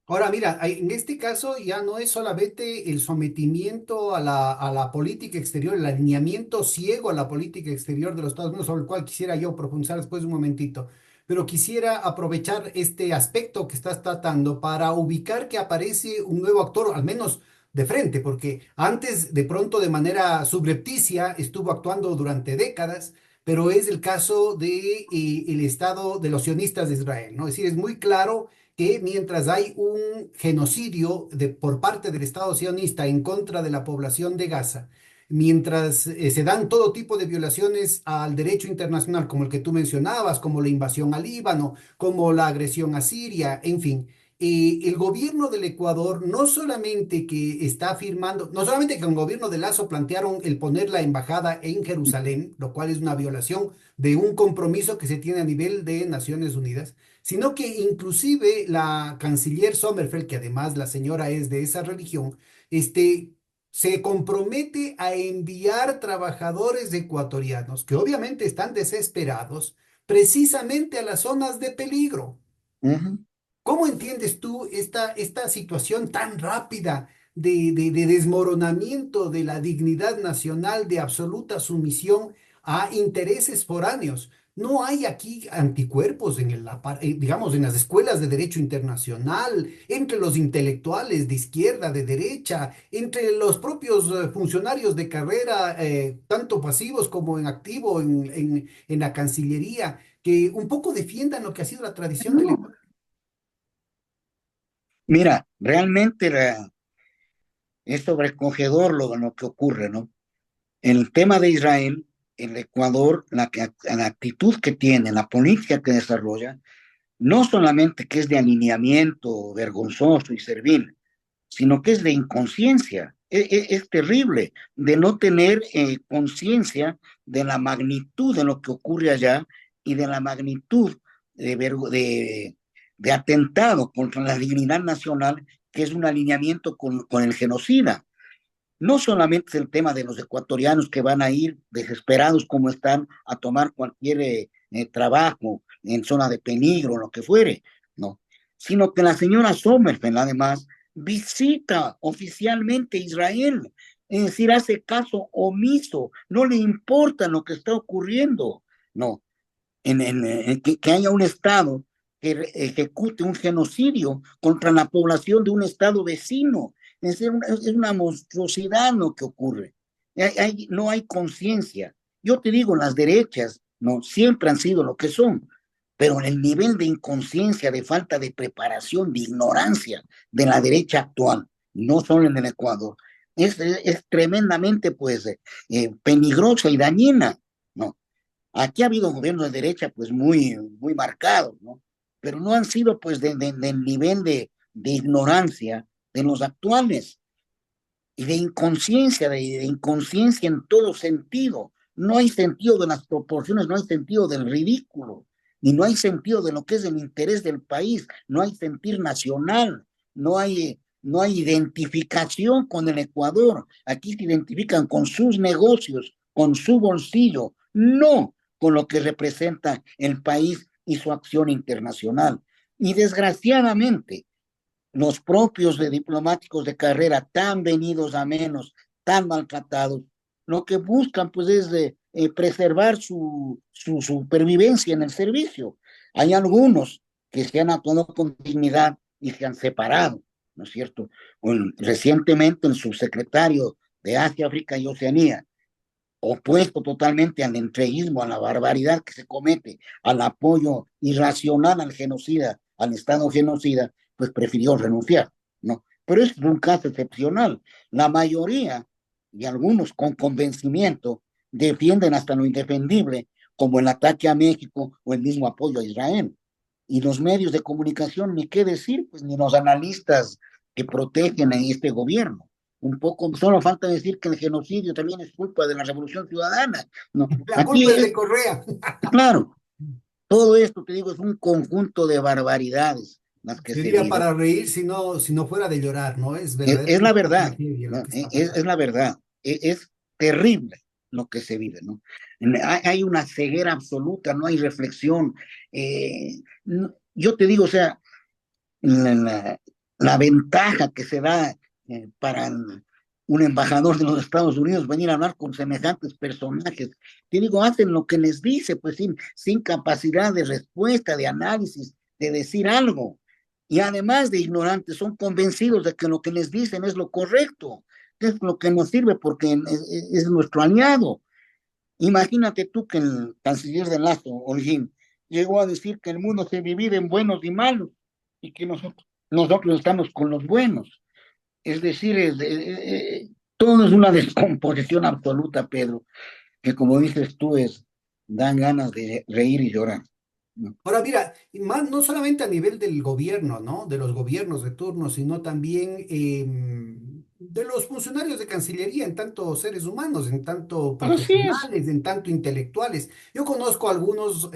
Ahora, mira, en este caso ya no es solamente el sometimiento a la política exterior, el alineamiento ciego a la política exterior de los Estados Unidos, sobre el cual quisiera yo profundizar después de un momentito, pero quisiera aprovechar este aspecto que estás tratando para ubicar que aparece un nuevo actor, al menos de frente, porque antes de pronto de manera subrepticia estuvo actuando durante décadas, pero es el caso de, el Estado de los sionistas de Israel, ¿no? Es decir, es muy claro que mientras hay un genocidio por parte del Estado sionista en contra de la población de Gaza, mientras se dan todo tipo de violaciones al derecho internacional, como el que tú mencionabas, como la invasión al Líbano, como la agresión a Siria, en fin. El gobierno del Ecuador no solamente que está firmando, no solamente que con el gobierno de Lazo plantearon el poner la embajada en Jerusalén, lo cual es una violación de un compromiso que se tiene a nivel de Naciones Unidas, sino que inclusive la canciller Sommerfeld, que además la señora es de esa religión, se compromete a enviar trabajadores ecuatorianos que obviamente están desesperados precisamente a las zonas de peligro. Uh -huh. ¿Cómo entiendes tú esta situación tan rápida de desmoronamiento de la dignidad nacional, de absoluta sumisión a intereses foráneos? ¿No hay aquí anticuerpos en digamos, en las escuelas de derecho internacional, entre los intelectuales de izquierda, de derecha, entre los propios funcionarios de carrera, tanto pasivos como en activo en la Cancillería, que un poco defiendan lo que ha sido la tradición del Ecuador? Mira, realmente es sobrecogedor lo que ocurre, ¿no? el tema de Israel, el Ecuador, la actitud que tiene, la política que desarrolla, no solamente que es de alineamiento vergonzoso y servil, sino que es de inconsciencia. Es terrible de no tener conciencia de la magnitud de lo que ocurre allá y de la magnitud de atentado contra la dignidad nacional, que es un alineamiento con el genocida. No solamente es el tema de los ecuatorianos que van a ir desesperados como están a tomar cualquier trabajo en zona de peligro, lo que fuere, no, sino que la señora Sommerfeld además visita oficialmente Israel, es decir, hace caso omiso, no le importa lo que está ocurriendo, no, que haya un Estado que ejecute un genocidio contra la población de un Estado vecino. Es una monstruosidad lo que ocurre. No hay conciencia. Yo te digo, las derechas no siempre han sido lo que son, pero el nivel de inconsciencia, de falta de preparación, de ignorancia de la derecha actual, no solo en el Ecuador, es tremendamente pues peligrosa y dañina, ¿no? Aquí ha habido gobiernos de derecha pues muy marcados, ¿no? Pero no han sido pues del nivel de ignorancia de los actuales y de inconsciencia en todo sentido. No hay sentido de las proporciones, no hay sentido del ridículo, y no hay sentido de lo que es el interés del país, no hay sentir nacional, no hay identificación con el Ecuador. Aquí se identifican con sus negocios, con su bolsillo, no con lo que representa el país y su acción internacional. Y desgraciadamente, los propios de diplomáticos de carrera tan venidos a menos, tan maltratados, lo que buscan pues es preservar su supervivencia en el servicio. Hay algunos que se han actuado con dignidad y se han separado, ¿no es cierto? Recientemente el subsecretario de Asia, África y Oceanía, opuesto totalmente al entreguismo, a la barbaridad que se comete, al apoyo irracional al genocida, al Estado genocida, pues prefirió renunciar, ¿no? Pero es un caso excepcional. La mayoría, y algunos con convencimiento, defienden hasta lo indefendible, como el ataque a México o el mismo apoyo a Israel. Y los medios de comunicación, ni qué decir, pues ni los analistas que protegen a este gobierno. Un poco, solo falta decir que el genocidio también es culpa de la Revolución Ciudadana. No, La aquí culpa es de es, Correa. claro, todo esto, te digo, es un conjunto de barbaridades las que se Sería viven. para reír si no fuera de llorar, ¿no? Es Es la verdaderamente una verdad, tragedia lo ¿no? que está pasando. Es la verdad, es terrible lo que se vive, ¿no? Hay una ceguera absoluta, no hay reflexión. Yo te digo, o sea, la, la, la ventaja que se da para un embajador de los Estados Unidos venir a hablar con semejantes personajes. Te digo, hacen lo que les dice, pues sin capacidad de respuesta, de análisis, de decir algo. Y además de ignorantes, son convencidos de que lo que les dicen es lo correcto, que es lo que nos sirve porque es nuestro aliado. Imagínate tú que el canciller de Lazo, Holguín, llegó a decir que el mundo se divide en buenos y malos y que nosotros estamos con los buenos. Es decir, todo es una descomposición absoluta, Pedro, que como dices tú, dan ganas de reír y llorar, ¿no? Ahora, mira, y más, no solamente a nivel del gobierno, ¿no? De los gobiernos de turno, sino también de los funcionarios de Cancillería, en tanto seres humanos, en tanto Así es. profesionales, en tanto intelectuales. Yo conozco algunos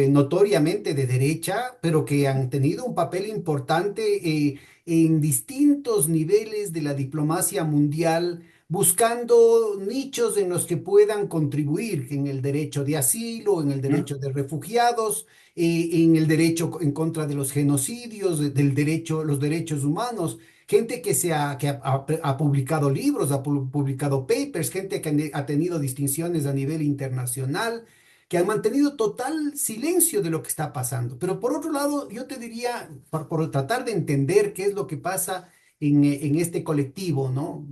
notoriamente de derecha, pero que han tenido un papel importante en distintos niveles de la diplomacia mundial buscando nichos en los que puedan contribuir en el derecho de asilo, en el ¿No? derecho de refugiados, en el derecho en contra de los genocidios, del derecho, los derechos humanos, gente ha publicado libros, ha publicado papers, gente que ha tenido distinciones a nivel internacional, que han mantenido total silencio de lo que está pasando. Pero por otro lado, yo te diría, por tratar de entender qué es lo que pasa en este colectivo, ¿no?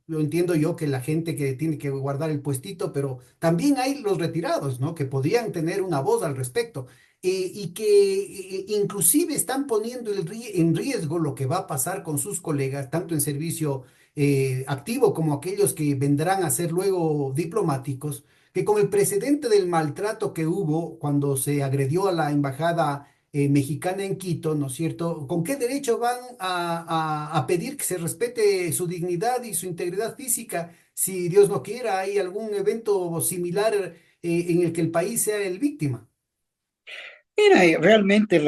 Lo entiendo yo que la gente que tiene que guardar el puestito, pero también hay los retirados, ¿no? Que podrían tener una voz al respecto y que inclusive están poniendo en riesgo lo que va a pasar con sus colegas, tanto en servicio activo como aquellos que vendrán a ser luego diplomáticos, que con el precedente del maltrato que hubo cuando se agredió a la embajada mexicana en Quito, ¿no es cierto? ¿Con qué derecho van a pedir que se respete su dignidad y su integridad física si Dios no quiera hay algún evento similar en el que el país sea el víctima? Mira, realmente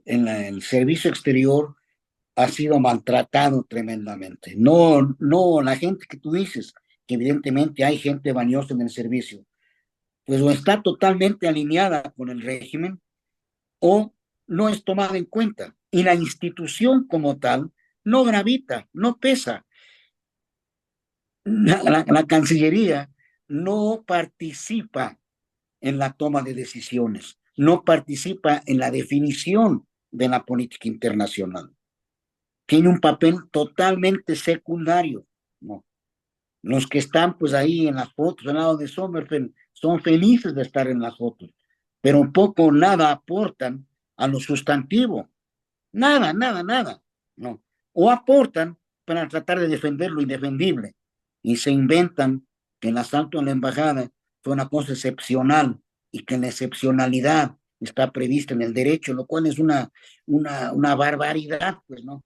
el servicio exterior ha sido maltratado tremendamente. No, no, la gente que tú dices, que evidentemente hay gente valiosa en el servicio, pues o está totalmente alineada con el régimen o no es tomada en cuenta. Y la institución como tal no gravita, no pesa. La Cancillería no participa en la toma de decisiones, no participa en la definición de la política internacional. Tiene un papel totalmente secundario, ¿no? Los que están pues ahí en las fotos al lado de Sommerfeld son felices de estar en las fotos, pero poco o nada aportan a lo sustantivo. Nada, nada, nada. No. O aportan para tratar de defender lo indefendible y se inventan que el asalto a la embajada fue una cosa excepcional y que la excepcionalidad está prevista en el derecho, lo cual es una barbaridad, pues, ¿no?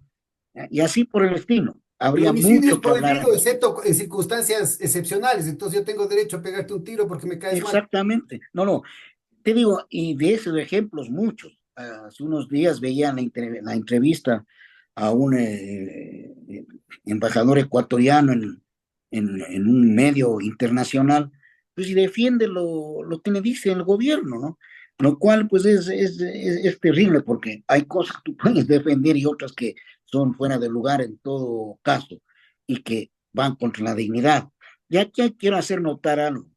Y así por el estilo. El Habría homicidio es mucho que hablar prohibido al respecto. excepto en circunstancias excepcionales, entonces yo tengo derecho a pegarte un tiro porque me caes mal. Exactamente. No, no. Te digo, y de esos ejemplos muchos. Hace unos días veía la entrevista a un embajador ecuatoriano en un medio internacional, pues y defiende lo que le dice el gobierno, ¿no? Lo cual pues es terrible porque hay cosas que tú puedes defender y otras que son fuera de lugar en todo caso y que van contra la dignidad. Y aquí quiero hacer notar algo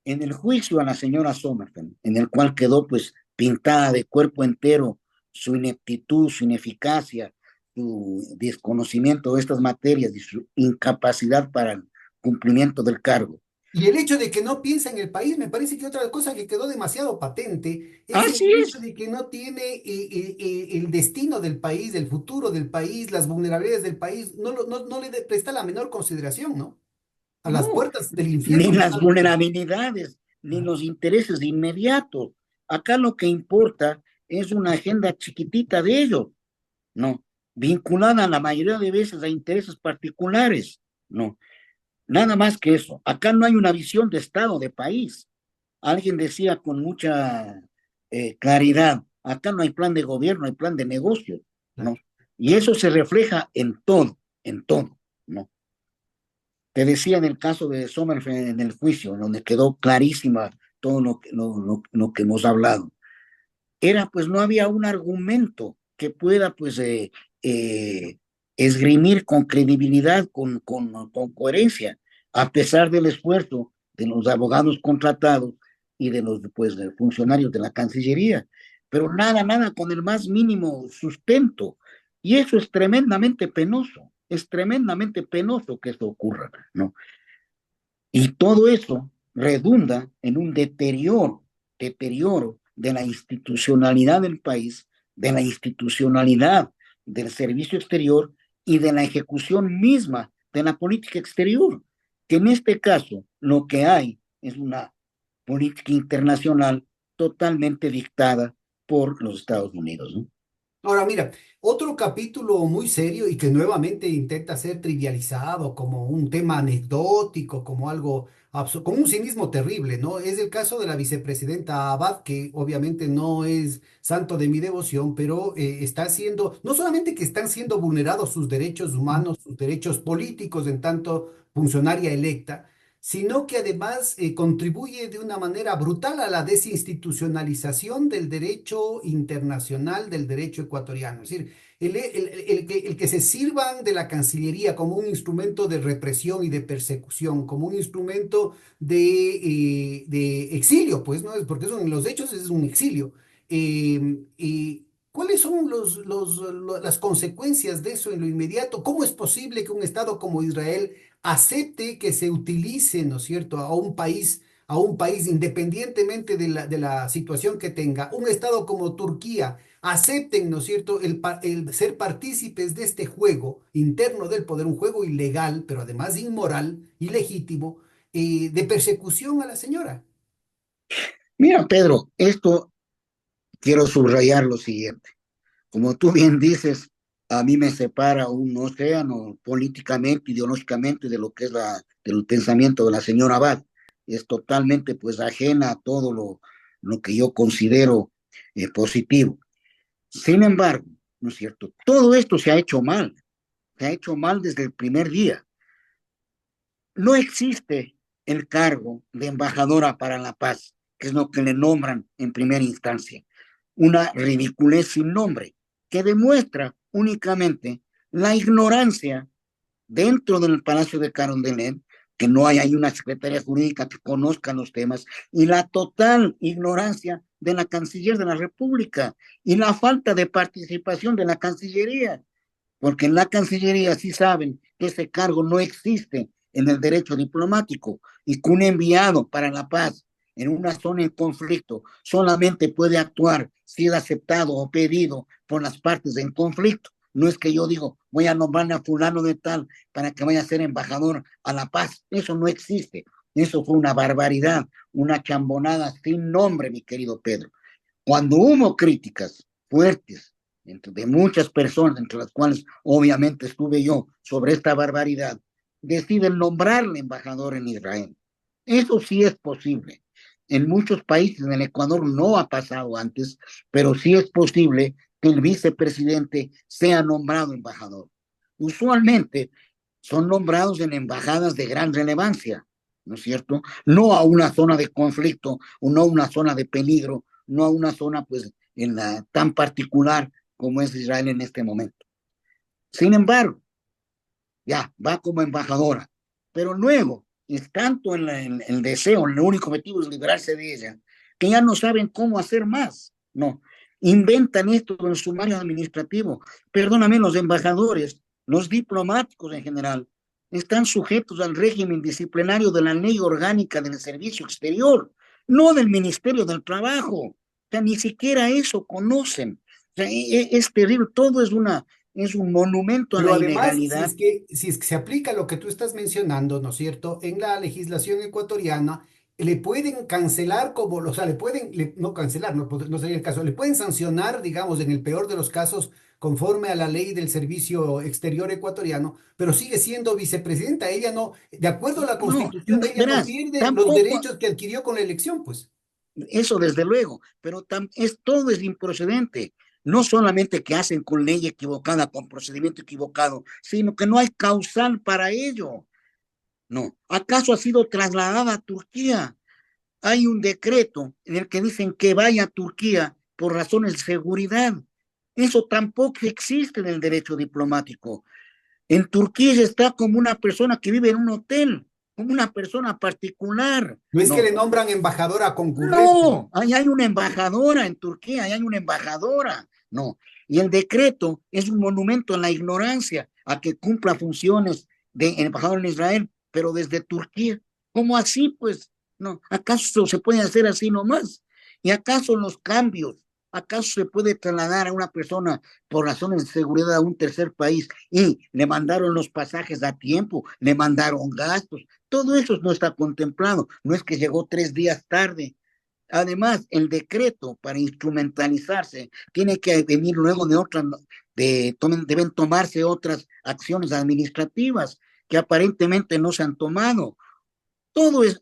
en el juicio a la señora Sommerfeld, en el cual quedó pues pintada de cuerpo entero su ineptitud, su ineficacia, su desconocimiento de estas materias y su incapacidad para el cumplimiento del cargo. Y el hecho de que no piensa en el país, me parece que otra cosa que quedó demasiado patente es el Así hecho es, de que no tiene el destino del país, el futuro del país, las vulnerabilidades del país, no le presta la menor consideración, ¿no? A las no, puertas del ni infierno las está. vulnerabilidades, ni Ah, los intereses inmediatos. Acá lo que importa es una agenda chiquitita de ellos, ¿no? Vinculada la mayoría de veces a intereses particulares, ¿no? Nada más que eso. Acá no hay una visión de Estado, de país. Alguien decía con mucha claridad, acá no hay plan de gobierno, hay plan de negocio, ¿no? claro. Y eso se refleja en todo, ¿no? Te decía en el caso de Sommerfeld en el juicio, donde quedó clarísima todo lo que hemos hablado. Era, pues no había un argumento que pueda, pues, eh, esgrimir con credibilidad, con coherencia, a pesar del esfuerzo de los abogados contratados y de los, pues, de funcionarios de la Cancillería. Pero nada, nada, con el más mínimo sustento. Y eso es tremendamente penoso que esto ocurra, ¿no? Y todo eso redunda en un deterioro de la institucionalidad del país, de la institucionalidad del servicio exterior y de la ejecución misma de la política exterior, que en este caso lo que hay es una política internacional totalmente dictada por los Estados Unidos, ¿no? Ahora, mira, otro capítulo muy serio y que nuevamente intenta ser trivializado como un tema anecdótico, como algo, como un cinismo terrible, ¿no? Es el caso de la vicepresidenta Abad, que obviamente no es santo de mi devoción, pero está siendo, no solamente que están siendo vulnerados sus derechos humanos, sus derechos políticos en tanto funcionaria electa, sino que además contribuye de una manera brutal a la desinstitucionalización del derecho internacional, del derecho ecuatoriano. Es decir, el que se sirvan de la Cancillería como un instrumento de represión y de persecución, como un instrumento de exilio, pues, ¿no? Porque eso en los hechos es un exilio. ¿Cuáles son las consecuencias de eso en lo inmediato? ¿Cómo es posible que un Estado como Israel acepte que se utilice, ¿no es cierto?, a un país independientemente de la situación que tenga, un Estado como Turquía, acepten, ¿no es cierto?, el ser partícipes de este juego interno del poder, un juego ilegal, pero además inmoral, ilegítimo, de persecución a la señora. Mira, Pedro, esto quiero subrayar lo siguiente. Como tú bien dices, a mí me separa un océano políticamente, ideológicamente, de lo que es del pensamiento de la señora Abad. Es totalmente pues ajena a todo lo que yo considero positivo. Sin embargo, ¿no es cierto? Todo esto se ha hecho mal desde el primer día. No existe el cargo de embajadora para la paz, que es lo que le nombran en primera instancia. Una ridiculez sin nombre, que demuestra únicamente la ignorancia dentro del Palacio de Carondelet, que no hay una secretaria jurídica que conozca los temas, y la total ignorancia de la canciller de la República y la falta de participación de la Cancillería, porque en la Cancillería sí saben que ese cargo no existe en el derecho diplomático y que un enviado para la paz en una zona en conflicto solamente puede actuar si es aceptado o pedido por las partes en conflicto. No es que yo digo, voy a nombrar a fulano de tal para que vaya a ser embajador a la paz. Eso no existe. Eso fue una barbaridad, una chambonada sin nombre, mi querido Pedro. Cuando hubo críticas fuertes de muchas personas, entre las cuales obviamente estuve yo, sobre esta barbaridad, deciden nombrarle embajador en Israel. Eso sí es posible. En muchos países, en el Ecuador no ha pasado antes, pero sí es posible que el vicepresidente sea nombrado embajador. Usualmente son nombrados en embajadas de gran relevancia, ¿no es cierto? No a una zona de conflicto o no a una zona de peligro, no a una zona pues tan particular como es Israel en este momento. Sin embargo, ya va como embajadora, pero luego es tanto en el deseo, el único objetivo es liberarse de ella, que ya no saben cómo hacer más, no, inventan esto en el sumario administrativo. Perdóname, los embajadores, los diplomáticos en general, están sujetos al régimen disciplinario de la ley orgánica del servicio exterior, no del Ministerio del Trabajo. O sea, ni siquiera eso conocen. O sea, es terrible, todo es un monumento a la Pero además, si ilegalidad. es que, si es que se aplica lo que tú estás mencionando, ¿no es cierto? En la legislación ecuatoriana, le pueden cancelar como, o sea, no cancelar, no, no sería el caso, le pueden sancionar, digamos, en el peor de los casos, conforme a la ley del servicio exterior ecuatoriano, pero sigue siendo vicepresidenta. Ella no, de acuerdo a la No, constitución, ella no verás, pierde los tampoco, derechos que adquirió con la elección, pues. eso desde luego, pero todo es improcedente. No solamente que hacen con ley equivocada, con procedimiento equivocado, sino que no hay causal para ello. No. ¿Acaso ha sido trasladada a Turquía? Hay un decreto en el que dicen que vaya a Turquía por razones de seguridad. Eso tampoco existe en el derecho diplomático. En Turquía está como una persona que vive en un hotel, como una persona particular. No es que No, le nombran embajadora a concurrencia, no, ¿no? ahí hay una embajadora en Turquía, ahí hay una embajadora. No, y el decreto es un monumento a la ignorancia, a que cumpla funciones de embajador en Israel, pero desde Turquía. ¿Cómo así, pues? No, ¿acaso se puede hacer así nomás? ¿Y acaso los cambios? ¿Acaso se puede trasladar a una persona por razones de seguridad a un tercer país y le mandaron los pasajes a tiempo, le mandaron gastos? Todo eso no está contemplado. No es que llegó 3 días tarde. Además, el decreto para instrumentalizarse tiene que venir luego de otras, deben tomarse otras acciones administrativas que aparentemente no se han tomado. Todo es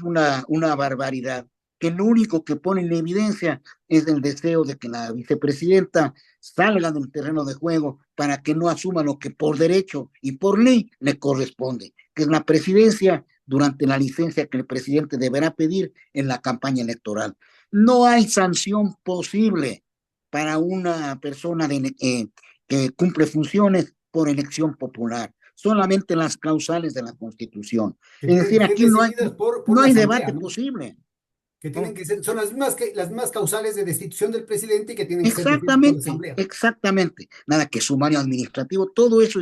una barbaridad, que lo único que pone en evidencia es el deseo de que la vicepresidenta salga del terreno de juego para que no asuma lo que por derecho y por ley le corresponde, que es la presidencia durante la licencia que el presidente deberá pedir en la campaña electoral. No hay sanción posible para una persona que cumple funciones por elección popular, solamente las causales de la Constitución. Que Es tienen decir, que ser aquí decididas por no la hay Asamblea, debate ¿no? posible. Que tienen ¿No? que ser, son las mismas causales de destitución del presidente y que tienen que ser decididas por la Exactamente, Asamblea. exactamente. Nada que sumario administrativo, todo eso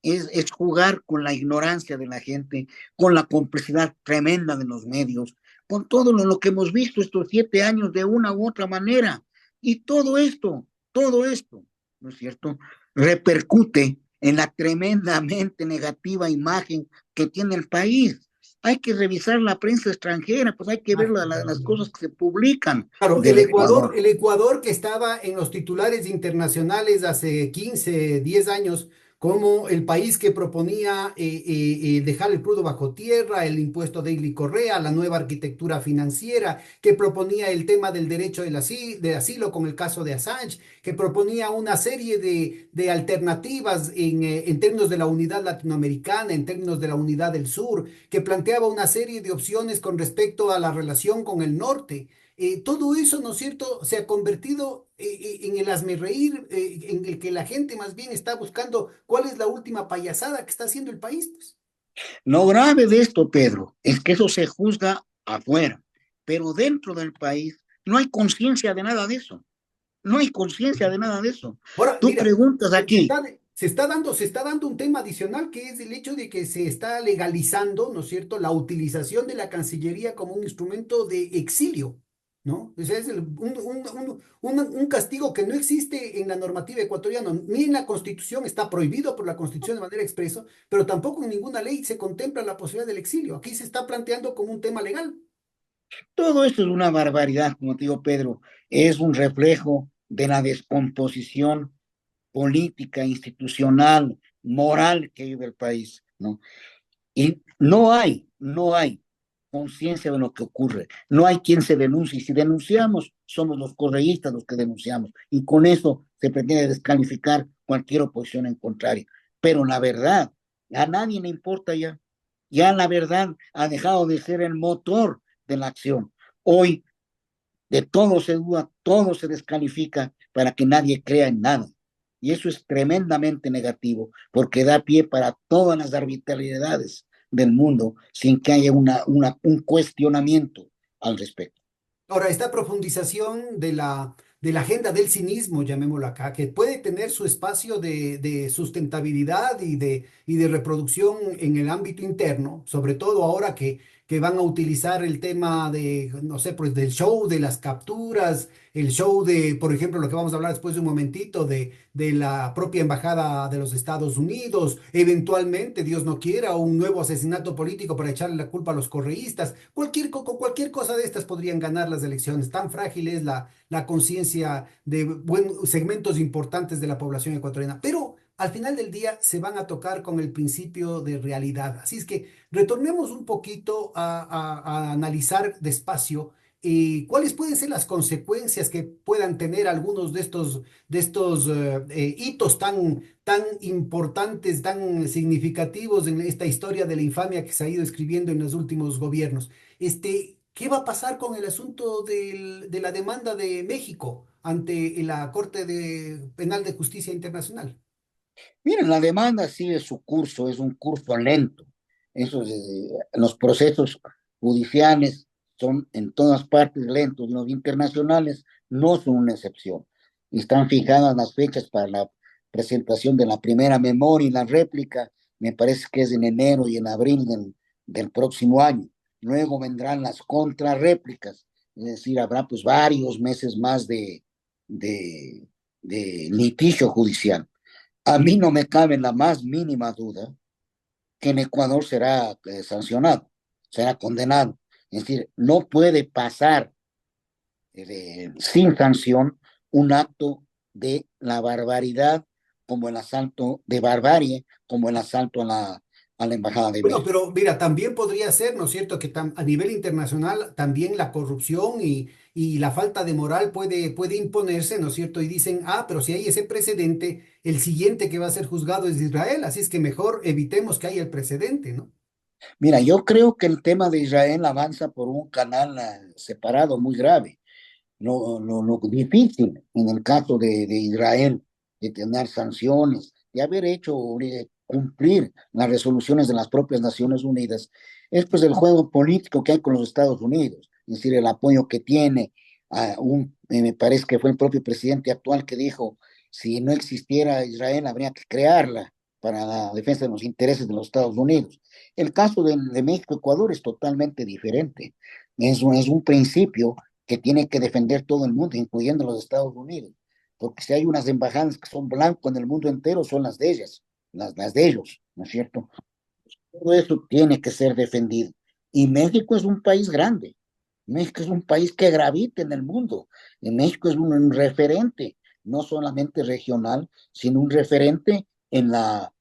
es jugar con la ignorancia de la gente, con la complicidad tremenda de los medios, con todo lo que hemos visto estos 7 años de una u otra manera. Y todo esto Todo esto, ¿no es cierto?, repercute en la tremendamente negativa imagen que tiene el país. Hay que revisar la prensa extranjera, pues hay que ver las cosas que se publican Claro, del Ecuador. El Ecuador que estaba en los titulares internacionales hace 15, 10 años como el país que proponía dejar el crudo bajo tierra, el impuesto Daily Correa, la nueva arquitectura financiera, que proponía el tema del derecho de asilo con el caso de Assange, que proponía una serie de alternativas en términos de la unidad latinoamericana, en términos de la unidad del sur, que planteaba una serie de opciones con respecto a la relación con el norte. Todo eso, ¿no es cierto?, se ha convertido en el hazmerreír, en el que la gente más bien está buscando cuál es la última payasada que está haciendo el país, pues. Lo grave de esto, Pedro, es que eso se juzga afuera, pero dentro del país no hay conciencia de nada de eso. No hay conciencia de nada de eso. Ahora, Tú mira, preguntas aquí, se está dando un tema adicional que es el hecho de que se está legalizando, ¿no es cierto?, la utilización de la Cancillería como un instrumento de exilio, ¿no? O sea, es un castigo que no existe en la normativa ecuatoriana, ni en la Constitución, está prohibido por la Constitución de manera expresa, pero tampoco en ninguna ley se contempla la posibilidad del exilio. Aquí se está planteando como un tema legal. todo esto es una barbaridad, como te digo, Pedro, es un reflejo de la descomposición política, institucional, moral que vive el país, ¿no? Y no hay conciencia de lo que ocurre. No hay quien se denuncie. Y si denunciamos, somos los correístas los que denunciamos. Y con eso se pretende descalificar cualquier oposición en contrario. Pero la verdad, a nadie le importa ya. Ya la verdad ha dejado de ser el motor de la acción. Hoy de todo se duda, todo se descalifica para que nadie crea en nada. Y eso es tremendamente negativo, porque da pie para todas las arbitrariedades del mundo sin que haya un cuestionamiento al respecto. Ahora, esta profundización de la agenda del cinismo, llamémoslo acá, que puede tener su espacio de sustentabilidad y de reproducción en el ámbito interno, sobre todo ahora que van a utilizar el tema de, no sé, pues del show, de las capturas, el show de, por ejemplo, lo que vamos a hablar después de un momentito, de la propia embajada de los Estados Unidos, eventualmente, Dios no quiera, un nuevo asesinato político para echarle la culpa a los correístas. Cualquier cosa de estas podrían ganar las elecciones. Tan frágil es la conciencia de segmentos importantes de la población ecuatoriana. Pero al final del día se van a tocar con el principio de realidad. Así es que retornemos un poquito a analizar despacio cuáles pueden ser las consecuencias que puedan tener algunos de estos hitos tan importantes, tan significativos en esta historia de la infamia que se ha ido escribiendo en los últimos gobiernos. ¿Qué va a pasar con el asunto de la demanda de México ante la Penal de Justicia Internacional? Miren, la demanda sigue su curso, es un curso lento. Los procesos judiciales son en todas partes lentos, los internacionales no son una excepción. Y están fijadas las fechas para la presentación de la primera memoria y la réplica, me parece que es en enero y en abril del próximo año. Luego vendrán las contrarréplicas, es decir, habrá pues varios meses más de, de litigio judicial. A mí no me cabe la más mínima duda que en Ecuador será sancionado, será condenado. Es decir, no puede pasar sin sanción un acto de la barbaridad como el asalto de barbarie, como el asalto a la Embajada de Bueno, México. pero mira, también podría ser, ¿no es cierto?, que a nivel internacional también la corrupción y la falta de moral puede imponerse, ¿no es cierto? Y dicen, ah, pero si hay ese precedente, el siguiente que va a ser juzgado es Israel, así es que mejor evitemos que haya el precedente, ¿no? Mira, yo creo que el tema de Israel avanza por un canal separado muy grave. Lo difícil en el caso de Israel, de tener sanciones, de haber hecho cumplir las resoluciones de las propias Naciones Unidas, es pues el juego político que hay con los Estados Unidos, es decir, el apoyo que tiene me parece que fue el propio presidente actual que dijo, si no existiera Israel, habría que crearla para la defensa de los intereses de los Estados Unidos. El caso de México-Ecuador es totalmente diferente. Es un principio que tiene que defender todo el mundo, incluyendo los Estados Unidos. porque si hay unas embajadas que son blancos en el mundo entero, son las de ellas, las de ellos, ¿no es cierto? Todo eso tiene que ser defendido. Y México es un país grande. México es un país que gravita en el mundo. Y México es un referente, no solamente regional, sino un referente en la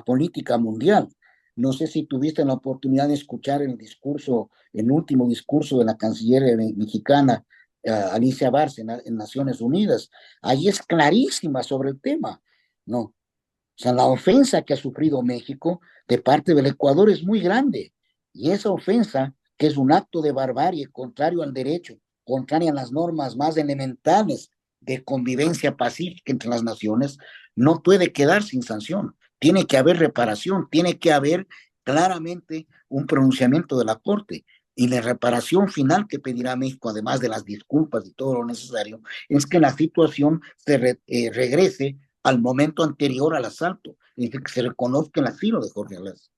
política mundial. No sé si tuviste la oportunidad de escuchar el último discurso de la canciller mexicana, Alicia Bárcena, en Naciones Unidas. Allí es clarísima sobre el tema, ¿no? O sea, la ofensa que ha sufrido México de parte del Ecuador es muy grande. Y esa ofensa, que es un acto de barbarie contrario al derecho, contrario a las normas más elementales de convivencia pacífica entre las naciones, no puede quedar sin sanción. Tiene que haber reparación, tiene que haber claramente un pronunciamiento de la Corte. Y la reparación final que pedirá México, además de las disculpas y todo lo necesario, es que la situación regrese al momento anterior al asalto, es decir, que se reconozca el asilo de Jorge Alas.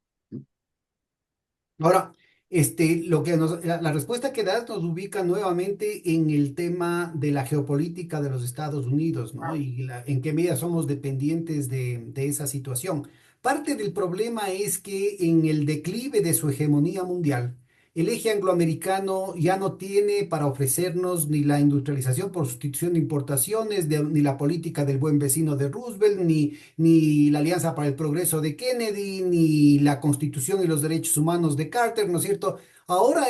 Ahora, la respuesta que das nos ubica nuevamente en el tema de la geopolítica de los Estados Unidos, ¿no? Y en qué medida somos dependientes de esa situación. Parte del problema es que en el declive de su hegemonía mundial, el eje angloamericano ya no tiene para ofrecernos ni la industrialización por sustitución de importaciones, ni la política del buen vecino de Roosevelt, ni la Alianza para el Progreso de Kennedy, ni la Constitución y los Derechos Humanos de Carter, ¿no es cierto? Ahora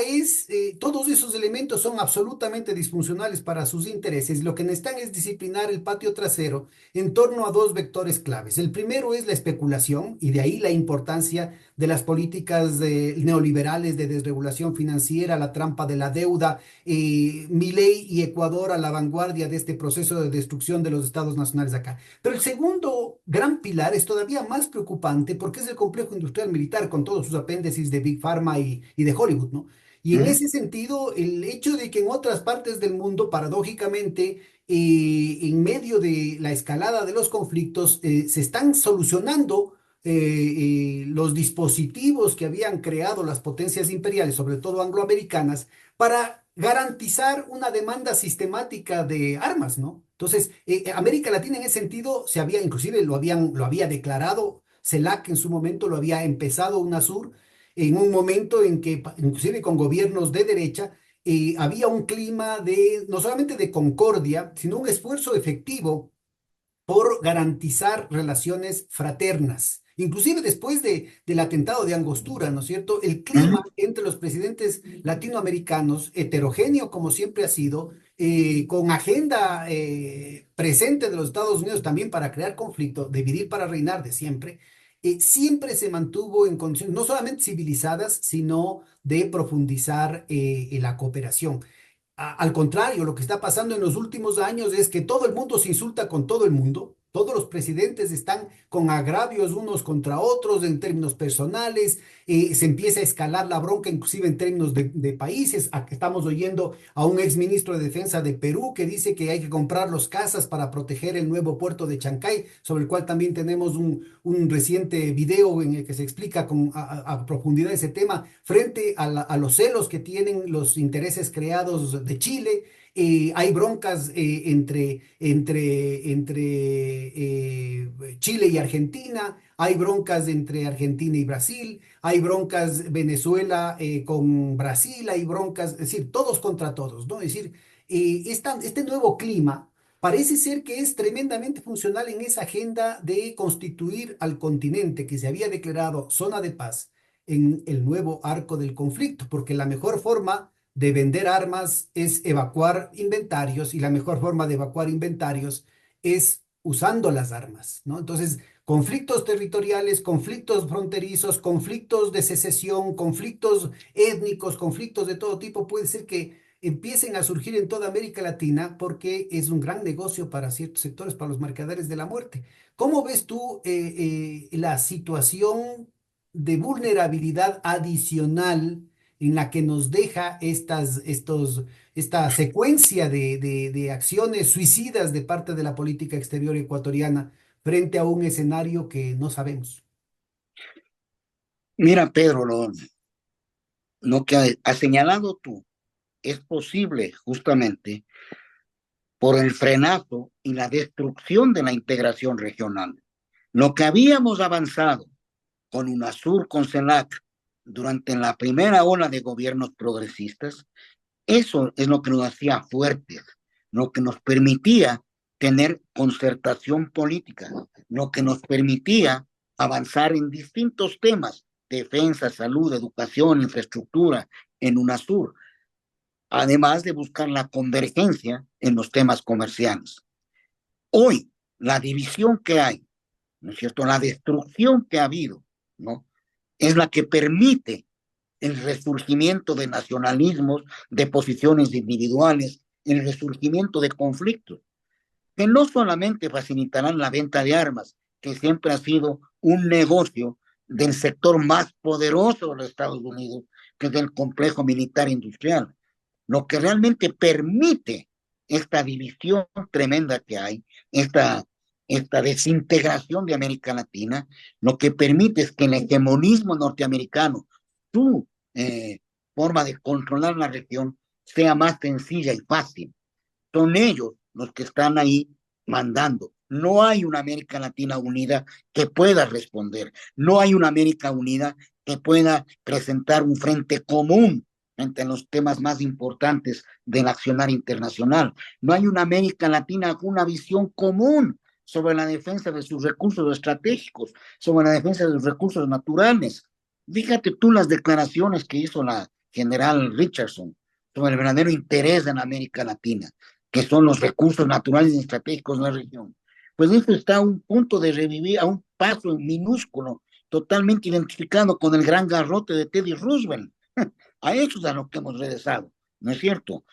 todos esos elementos son absolutamente disfuncionales para sus intereses. Lo que necesitan es disciplinar el patio trasero en torno a dos vectores claves. El primero es la especulación, y de ahí la importancia de las políticas neoliberales de desregulación financiera, la trampa de la deuda, Milei y Ecuador a la vanguardia de este proceso de destrucción de los estados nacionales acá. Pero el segundo gran pilar es todavía más preocupante porque es el complejo industrial militar con todos sus apéndices de Big Pharma y de Hollywood, ¿no? Y en ¿Mm? ese sentido, el hecho de que en otras partes del mundo, paradójicamente, en medio de la escalada de los conflictos, se están solucionando los dispositivos que habían creado las potencias imperiales, sobre todo angloamericanas, para garantizar una demanda sistemática de armas, ¿no? Entonces, América Latina en ese sentido se había, inclusive lo había declarado CELAC en su momento, lo había empezado UNASUR, en un momento en que, inclusive con gobiernos de derecha, había un clima de, no solamente de concordia, sino un esfuerzo efectivo por garantizar relaciones fraternas. Inclusive después del atentado de Angostura, ¿no es cierto? El clima ¿Mm? entre los presidentes latinoamericanos, heterogéneo como siempre ha sido, con agenda presente de los Estados Unidos también para crear conflicto, dividir para reinar de siempre, siempre se mantuvo en condiciones no solamente civilizadas, sino de profundizar en la cooperación. Al contrario, lo que está pasando en los últimos años es que todo el mundo se insulta con todo el mundo. Todos los presidentes están con agravios unos contra otros en términos personales. Se empieza a escalar la bronca, inclusive en términos de países. Estamos oyendo a un exministro de Defensa de Perú que dice que hay que comprar los cazas para proteger el nuevo puerto de Chancay, sobre el cual también tenemos un reciente video en el que se explica a profundidad ese tema frente a los celos que tienen los intereses creados de Chile. Hay broncas entre Chile y Argentina, hay broncas entre Argentina y Brasil, hay broncas Venezuela con Brasil, hay broncas, es decir, todos contra todos, ¿no? Es decir, este nuevo clima parece ser que es tremendamente funcional en esa agenda de constituir al continente que se había declarado zona de paz en el nuevo arco del conflicto, porque la mejor forma de vender armas es evacuar inventarios y la mejor forma de evacuar inventarios es usando las armas, ¿no? Entonces, conflictos territoriales, conflictos fronterizos, conflictos de secesión, conflictos étnicos, conflictos de todo tipo, puede ser que empiecen a surgir en toda América Latina porque es un gran negocio para ciertos sectores, para los mercaderes de la muerte. ¿Cómo ves tú la situación de vulnerabilidad adicional en la que nos deja esta secuencia de acciones suicidas de parte de la política exterior ecuatoriana frente a un escenario que no sabemos? Mira, Pedro, lo que has señalado tú es posible justamente por el frenazo y la destrucción de la integración regional. Lo que habíamos avanzado con UNASUR, con CELAC, durante la primera ola de gobiernos progresistas, eso es lo que nos hacía fuertes, lo que nos permitía tener concertación política, lo que nos permitía avanzar en distintos temas, defensa, salud, educación, infraestructura, en UNASUR, además de buscar la convergencia en los temas comerciales. Hoy, la división que hay, ¿no es cierto? La destrucción que ha habido, ¿no? Es la que permite el resurgimiento de nacionalismos, de posiciones individuales, el resurgimiento de conflictos, que no solamente facilitarán la venta de armas, que siempre ha sido un negocio del sector más poderoso de los Estados Unidos, que es el complejo militar industrial. Lo que realmente permite esta división tremenda que hay, esta desintegración de América Latina, lo que permite es que el hegemonismo norteamericano, su forma de controlar la región, sea más sencilla y fácil. Son ellos los que están ahí mandando. No hay una América Latina unida que pueda responder. No hay una América unida que pueda presentar un frente común entre los temas más importantes del accionar internacional. No hay una América Latina con una visión común sobre la defensa de sus recursos estratégicos, sobre la defensa de los recursos naturales. Fíjate tú las declaraciones que hizo la general Richardson sobre el verdadero interés en América Latina, que son los recursos naturales y estratégicos de la región. Pues esto está a un punto de revivir, a un paso minúsculo, totalmente identificado con el gran garrote de Teddy Roosevelt. A eso es a lo que hemos regresado, ¿no es cierto?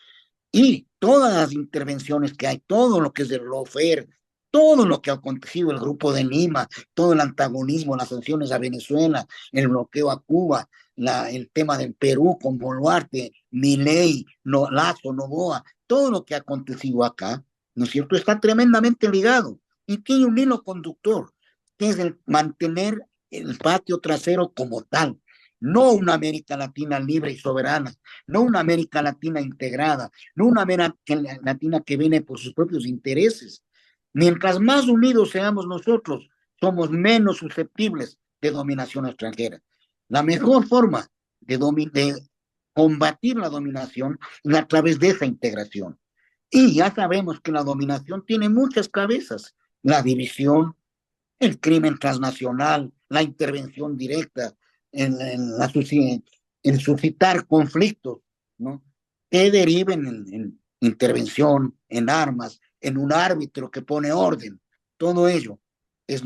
Y todas las intervenciones que hay, todo lo que es el lawfare, todo lo que ha acontecido, el grupo de Lima, todo el antagonismo, las sanciones a Venezuela, el bloqueo a Cuba, el tema del Perú con Boluarte, Milei, no, Lazo, Noboa, todo lo que ha acontecido acá, ¿no es cierto?, está tremendamente ligado y tiene un hilo conductor, que es el mantener el patio trasero como tal, no una América Latina libre y soberana, no una América Latina integrada, no una América Latina que viene por sus propios intereses. Mientras más unidos seamos nosotros, somos menos susceptibles de dominación extranjera. La mejor forma de combatir la dominación es a través de esa integración. Y ya sabemos que la dominación tiene muchas cabezas. La división, el crimen transnacional, la intervención directa, en suscitar conflictos, ¿no? Que deriven en intervención, en armas, en un árbitro que pone orden. Todo ello es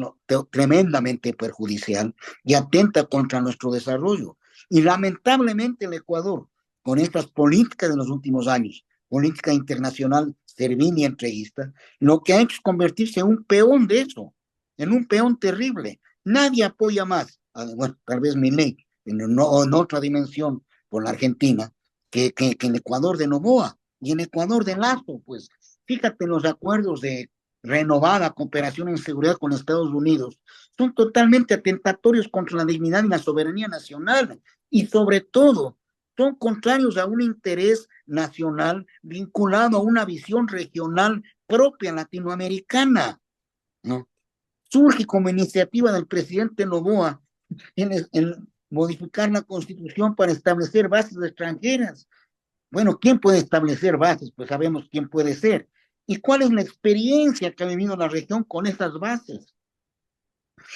tremendamente perjudicial y atenta contra nuestro desarrollo. Y lamentablemente el Ecuador, con estas políticas de los últimos años, política internacional servil y entreguista, lo que ha hecho es convertirse en un peón de eso, en un peón terrible. Nadie apoya más, bueno, tal vez Milei, en otra dimensión por la Argentina, que en Ecuador de Noboa y en Ecuador de Lazo, pues fíjate los acuerdos de renovada cooperación en seguridad con Estados Unidos, son totalmente atentatorios contra la dignidad y la soberanía nacional y sobre todo son contrarios a un interés nacional vinculado a una visión regional propia latinoamericana, ¿no? Surge como iniciativa del presidente Noboa en modificar la constitución para establecer bases extranjeras. Bueno, ¿quién puede establecer bases? Pues sabemos quién puede ser. ¿Y cuál es la experiencia que ha vivido la región con esas bases?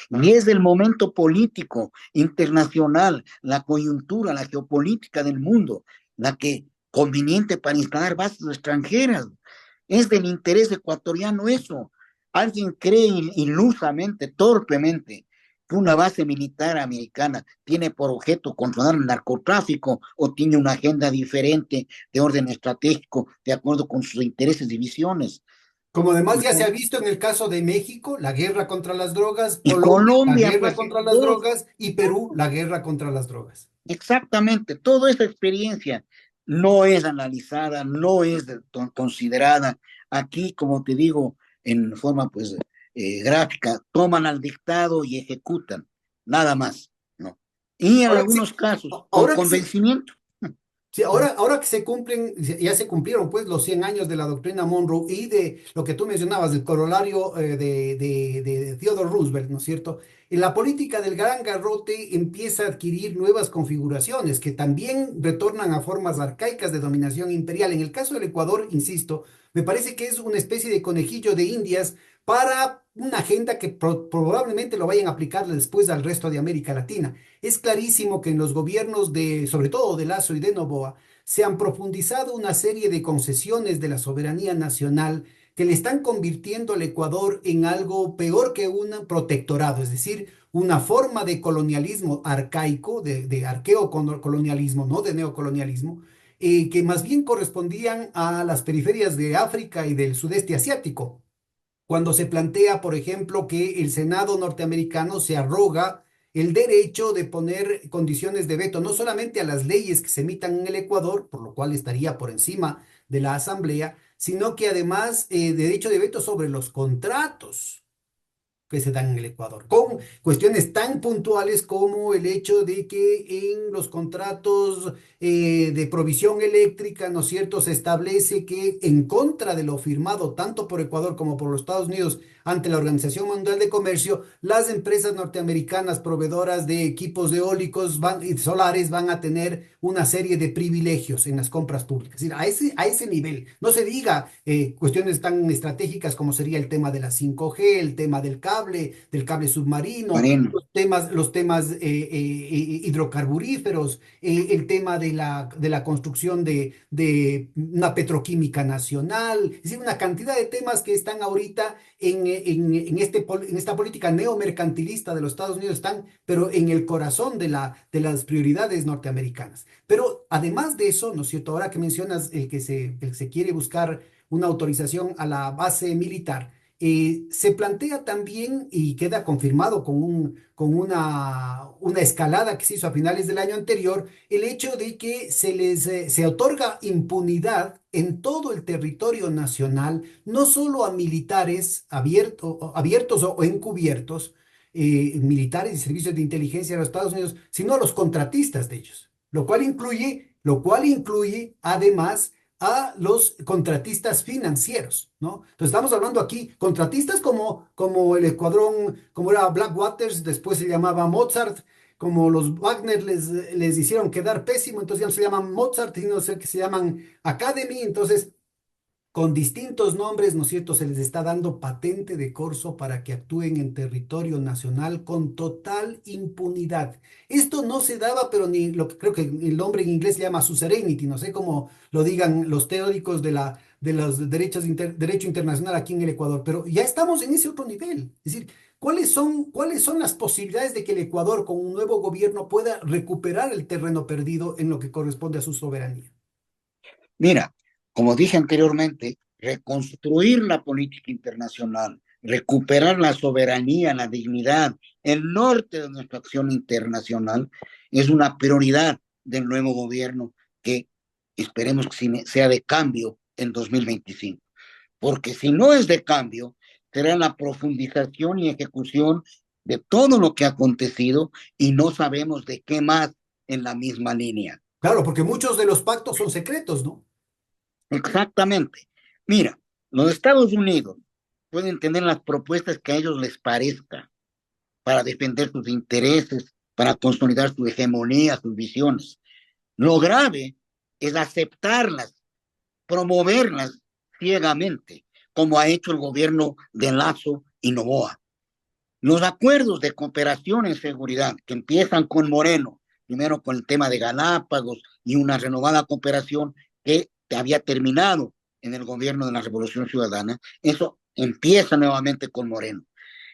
Y es el momento político, internacional, la coyuntura, la geopolítica del mundo, la que conveniente para instalar bases extranjeras. Es del interés ecuatoriano eso. Alguien cree ilusamente, torpemente, que una base militar americana tiene por objeto controlar el narcotráfico o tiene una agenda diferente de orden estratégico de acuerdo con sus intereses y visiones. Como además ya se ha visto en el caso de México, la guerra contra las drogas, Y Colombia, la Colombia, guerra pues, contra las dos, drogas y Perú, la guerra contra las drogas. exactamente, toda esa experiencia no es analizada, no es considerada. Aquí, como te digo, en forma pues gráfica, toman al dictado y ejecutan, nada más, ¿no? Y en Ahora que algunos sí, casos, con ahora que sí, convencimiento. Sí, ahora que se cumplen, ya se cumplieron pues los 100 años de la doctrina Monroe y de lo que tú mencionabas, del corolario de Theodore Roosevelt, ¿no es cierto? Y la política del gran garrote empieza a adquirir nuevas configuraciones que también retornan a formas arcaicas de dominación imperial. En el caso del Ecuador, insisto, me parece que es una especie de conejillo de Indias para una agenda que probablemente lo vayan a aplicar después al resto de América Latina. Es clarísimo que en los gobiernos de, sobre todo de Lasso y de Noboa, se han profundizado una serie de concesiones de la soberanía nacional que le están convirtiendo al Ecuador en algo peor que un protectorado, es decir, una forma de colonialismo arcaico, de arqueocolonialismo, no de neocolonialismo, que más bien correspondían a las periferias de África y del sudeste asiático cuando se plantea, por ejemplo, que el Senado norteamericano se arroga el derecho de poner condiciones de veto, no solamente a las leyes que se emitan en el Ecuador, por lo cual estaría por encima de la Asamblea, sino que además derecho de veto sobre los contratos que se dan en el Ecuador, con cuestiones tan puntuales como el hecho de que en los contratos de provisión eléctrica, ¿no es cierto?, se establece que en contra de lo firmado tanto por Ecuador como por los Estados Unidos ante la Organización Mundial de Comercio, las empresas norteamericanas proveedoras de equipos eólicos y solares van a tener una serie de privilegios en las compras públicas. Es decir, a ese nivel, no se diga cuestiones tan estratégicas como sería el tema de la 5G, el tema del cable submarino, Marino. los temas hidrocarburíferos, el tema de la construcción de una petroquímica nacional, es decir, una cantidad de temas que están ahorita en esta política neomercantilista de los Estados Unidos, están, pero en el corazón de las prioridades norteamericanas. Pero además de eso, ¿no es cierto? Ahora que mencionas el que se quiere buscar una autorización a la base militar, se plantea también y queda confirmado con una escalada que se hizo a finales del año anterior, el hecho de que se otorga impunidad en todo el territorio nacional, no solo a militares abiertos o encubiertos, militares y servicios de inteligencia de los Estados Unidos, sino a los contratistas de ellos, lo cual incluye además a los contratistas financieros, ¿no? Entonces estamos hablando aquí, contratistas como el escuadrón, como era Blackwaters, después se llamaba Mozart, como los Wagner les hicieron quedar pésimo, entonces ya no se llaman Mozart, sino que se llaman Academy, entonces con distintos nombres, ¿no es cierto?, se les está dando patente de corso para que actúen en territorio nacional con total impunidad. Esto no se daba, pero ni lo que creo que el nombre en inglés se llama suzerainty, no sé cómo lo digan los teóricos de los derecho internacional aquí en el Ecuador, pero ya estamos en ese otro nivel. Es decir, ¿cuáles son las posibilidades de que el Ecuador con un nuevo gobierno pueda recuperar el terreno perdido en lo que corresponde a su soberanía? Mira, como dije anteriormente, reconstruir la política internacional, recuperar la soberanía, la dignidad, el norte de nuestra acción internacional es una prioridad del nuevo gobierno que esperemos que sea de cambio en 2025. Porque si no es de cambio, será la profundización y ejecución de todo lo que ha acontecido y no sabemos de qué más en la misma línea. Claro, porque muchos de los pactos son secretos, ¿no? Exactamente. Mira, los Estados Unidos pueden tener las propuestas que a ellos les parezca para defender sus intereses, para consolidar su hegemonía, sus visiones. Lo grave es aceptarlas, promoverlas ciegamente, como ha hecho el gobierno de Lasso y Noboa. Los acuerdos de cooperación en seguridad que empiezan con Moreno, primero con el tema de Galápagos y una renovada cooperación que había terminado en el gobierno de la Revolución Ciudadana, eso empieza nuevamente con Moreno.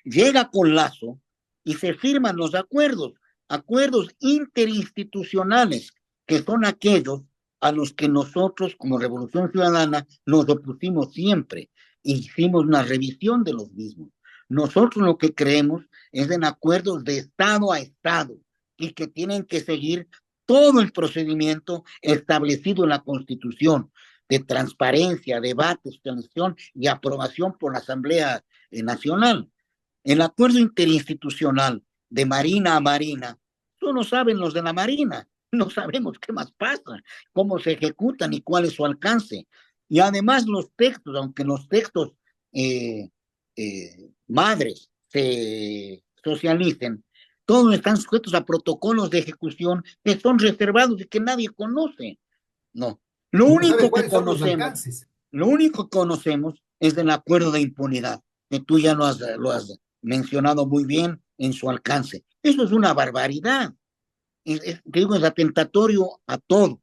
Llega con Lazo y se firman los acuerdos interinstitucionales, que son aquellos a los que nosotros como Revolución Ciudadana nos opusimos siempre e hicimos una revisión de los mismos. Nosotros lo que creemos es en acuerdos de Estado a Estado y que tienen que seguir todo el procedimiento establecido en la Constitución de transparencia, debate, extensión y aprobación por la Asamblea Nacional. El acuerdo interinstitucional de Marina a Marina, solo saben los de la Marina, no sabemos qué más pasa, cómo se ejecutan y cuál es su alcance. Y además los textos, aunque los textos eh, madres se socialicen, todos están sujetos a protocolos de ejecución que son reservados y que nadie conoce. No. Lo Y no sabe único que cuáles son los conocemos, alcances. lo único que conocemos es el acuerdo de impunidad, que tú ya lo has mencionado muy bien en su alcance. Eso es una barbaridad. Digo, es atentatorio a todo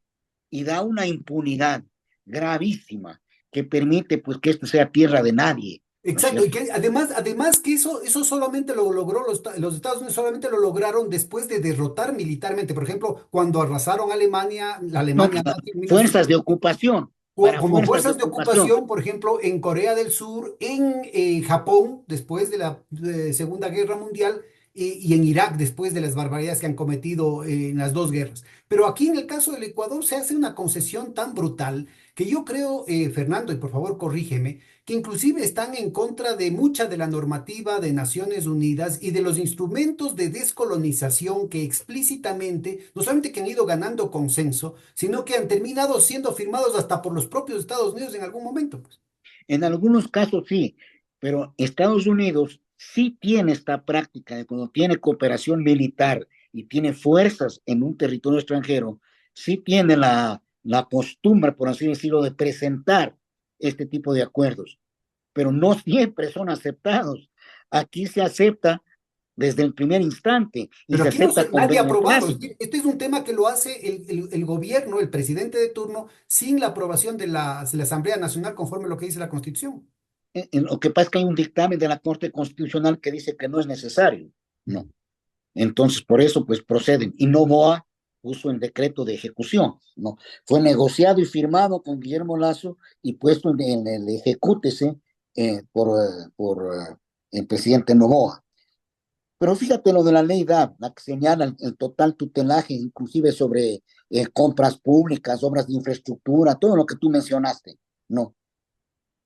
y da una impunidad gravísima que permite pues que esto sea tierra de nadie, ¿no es Exacto, y cierto? que además que eso solamente lo logró los Estados Unidos, solamente lo lograron después de derrotar militarmente. Por ejemplo, cuando arrasaron Alemania, la No, Alemania pues, nazi en fuerzas de 1905, ocupación, para como fuerzas de fuerzas de ocupación. ocupación, por ejemplo, en Corea del Sur, en Japón, después de la Segunda Guerra Mundial, y en Irak, después de las barbaridades que han cometido en las dos guerras. Pero aquí en el caso del Ecuador se hace una concesión tan brutal que yo creo, Fernando, y por favor corrígeme, que inclusive están en contra de mucha de la normativa de Naciones Unidas y de los instrumentos de descolonización que explícitamente, no solamente que han ido ganando consenso, sino que han terminado siendo firmados hasta por los propios Estados Unidos en algún momento, pues. En algunos casos sí, pero Estados Unidos sí tiene esta práctica de cuando tiene cooperación militar y tiene fuerzas en un territorio extranjero, sí tiene la costumbre, por así decirlo, de presentar este tipo de acuerdos, pero no siempre son aceptados. Aquí se acepta desde el primer instante y Pero se aquí no acepta con nadie ha aprobado. beneplácito. Este es un tema que lo hace el gobierno, el presidente de turno, sin la aprobación de la Asamblea Nacional conforme a lo que dice la Constitución. Lo que pasa es que hay un dictamen de la Corte Constitucional que dice que no es necesario. No. Entonces, por eso, pues proceden. Y Novoa puso el decreto de ejecución, ¿no? Fue negociado y firmado con Guillermo Lazo y puesto en el ejecútese por el presidente Novoa. Pero fíjate lo de la ley DAP, la que señala el total tutelaje, inclusive sobre compras públicas, obras de infraestructura, todo lo que tú mencionaste, ¿no?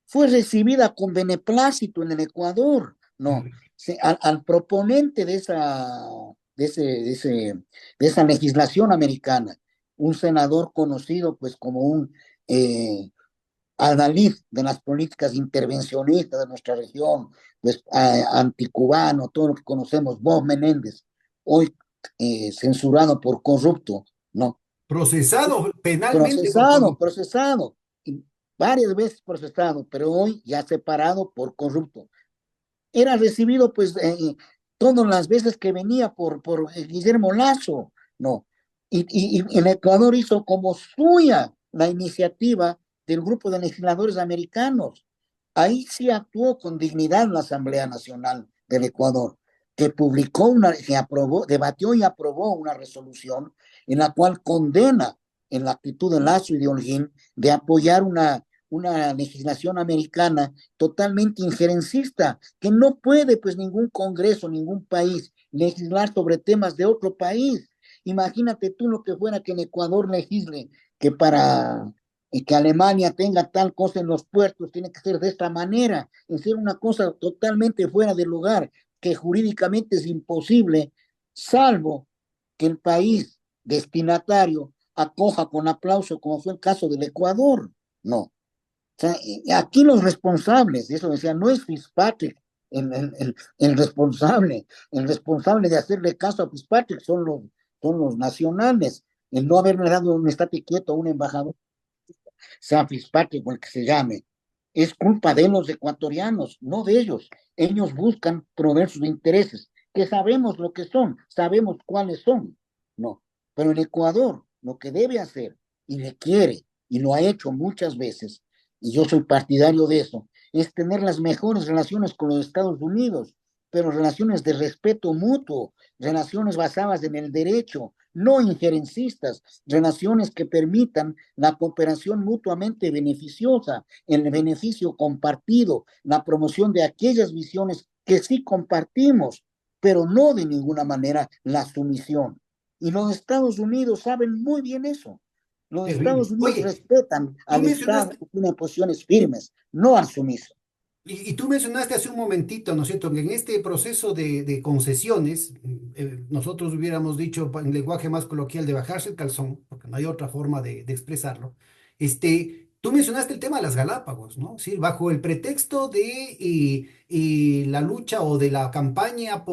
Fue recibida con beneplácito en el Ecuador, ¿no? Al proponente de esa legislación americana, un senador conocido pues como un adalid de las políticas intervencionistas de nuestra región, pues anticubano, todo lo que conocemos, Bob Menéndez, hoy censurado por corrupto, ¿no? Procesado penalmente por Procesado, corrupto. procesado, y varias veces procesado, pero hoy ya separado por corrupto. Era recibido pues todas las veces que venía por Guillermo Lazo, ¿no? Y el Ecuador hizo como suya la iniciativa del grupo de legisladores americanos. Ahí sí actuó con dignidad la Asamblea Nacional del Ecuador, que aprobó, debatió y aprobó una resolución en la cual condena en la actitud de Lazo y de Holguín de apoyar una legislación americana totalmente injerencista, que no puede pues ningún congreso, ningún país legislar sobre temas de otro país. Imagínate tú lo que fuera que en Ecuador legisle que para que Alemania tenga tal cosa en los puertos, tiene que ser de esta manera, es ser una cosa totalmente fuera de lugar, que jurídicamente es imposible, salvo que el país destinatario acoja con aplauso, como fue el caso del Ecuador. No, sea, aquí los responsables, y eso decía, no es Fitzpatrick el responsable de hacerle caso a Fitzpatrick son los nacionales, el no haberle dado un estate quieto a un embajador, sea Fitzpatrick o el que se llame, es culpa de los ecuatorianos, no de ellos. Ellos buscan proveer sus intereses, que sabemos lo que son, sabemos cuáles son, no. Pero el Ecuador lo que debe hacer y le quiere, y lo ha hecho muchas veces, y yo soy partidario de eso, es tener las mejores relaciones con los Estados Unidos, pero relaciones de respeto mutuo, relaciones basadas en el derecho, no injerencistas, relaciones que permitan la cooperación mutuamente beneficiosa, el beneficio compartido, la promoción de aquellas visiones que sí compartimos, pero no de ninguna manera la sumisión. Y los Estados Unidos saben muy bien eso. Los Terrible. Estados Unidos Oye, respetan tú al Estado mencionaste, que tiene posiciones firmes, no al sumiso. Y tú mencionaste hace un momentito, ¿no es cierto?, que en este proceso de concesiones, nosotros hubiéramos dicho en lenguaje más coloquial de bajarse el calzón, porque no hay otra forma de expresarlo. Tú mencionaste el tema de las Galápagos, ¿no? Sí, bajo el pretexto de la lucha o de la campaña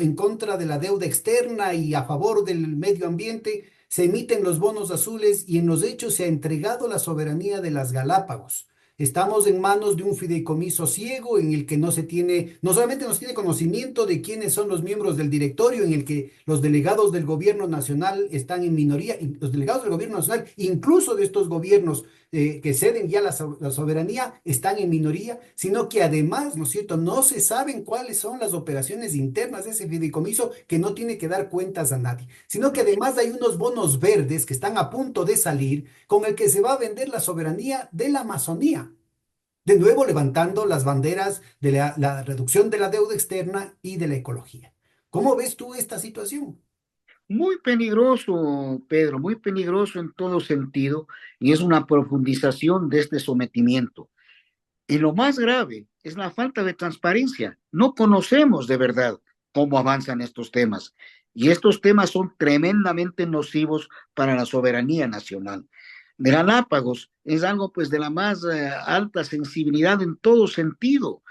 en contra de la deuda externa y a favor del medio ambiente, se emiten los bonos azules y en los hechos se ha entregado la soberanía de las Galápagos. Estamos en manos de un fideicomiso ciego en el que no se tiene, no solamente no se tiene conocimiento de quiénes son los miembros del directorio, en el que los delegados del gobierno nacional están en minoría, y los delegados del gobierno nacional, incluso de estos gobiernos que ceden ya la soberanía, están en minoría, sino que además, ¿no es cierto?, no se saben cuáles son las operaciones internas de ese fideicomiso que no tiene que dar cuentas a nadie, sino que además hay unos bonos verdes que están a punto de salir con el que se va a vender la soberanía de la Amazonía, de nuevo levantando las banderas de la reducción de la deuda externa y de la ecología. ¿Cómo ves tú esta situación? Muy peligroso, Pedro, muy peligroso en todo sentido, y es una profundización de este sometimiento. Y lo más grave es la falta de transparencia. No conocemos de verdad cómo avanzan estos temas. Y estos temas son tremendamente nocivos para la soberanía nacional. Galápagos es algo pues de la más alta sensibilidad en todo sentido.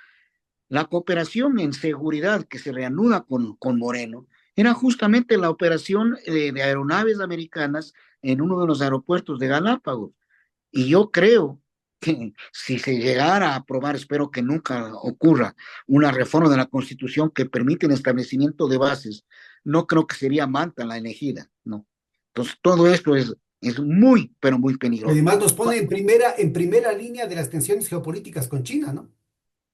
La cooperación en seguridad que se reanuda con Moreno era justamente la operación de aeronaves americanas en uno de los aeropuertos de Galápagos. Y yo creo que si se llegara a aprobar, espero que nunca ocurra, una reforma de la Constitución que permite el establecimiento de bases, no creo que sería Manta la elegida, ¿no? Entonces, todo esto es muy, pero muy peligroso. Además nos pone en primera línea de las tensiones geopolíticas con China, ¿no?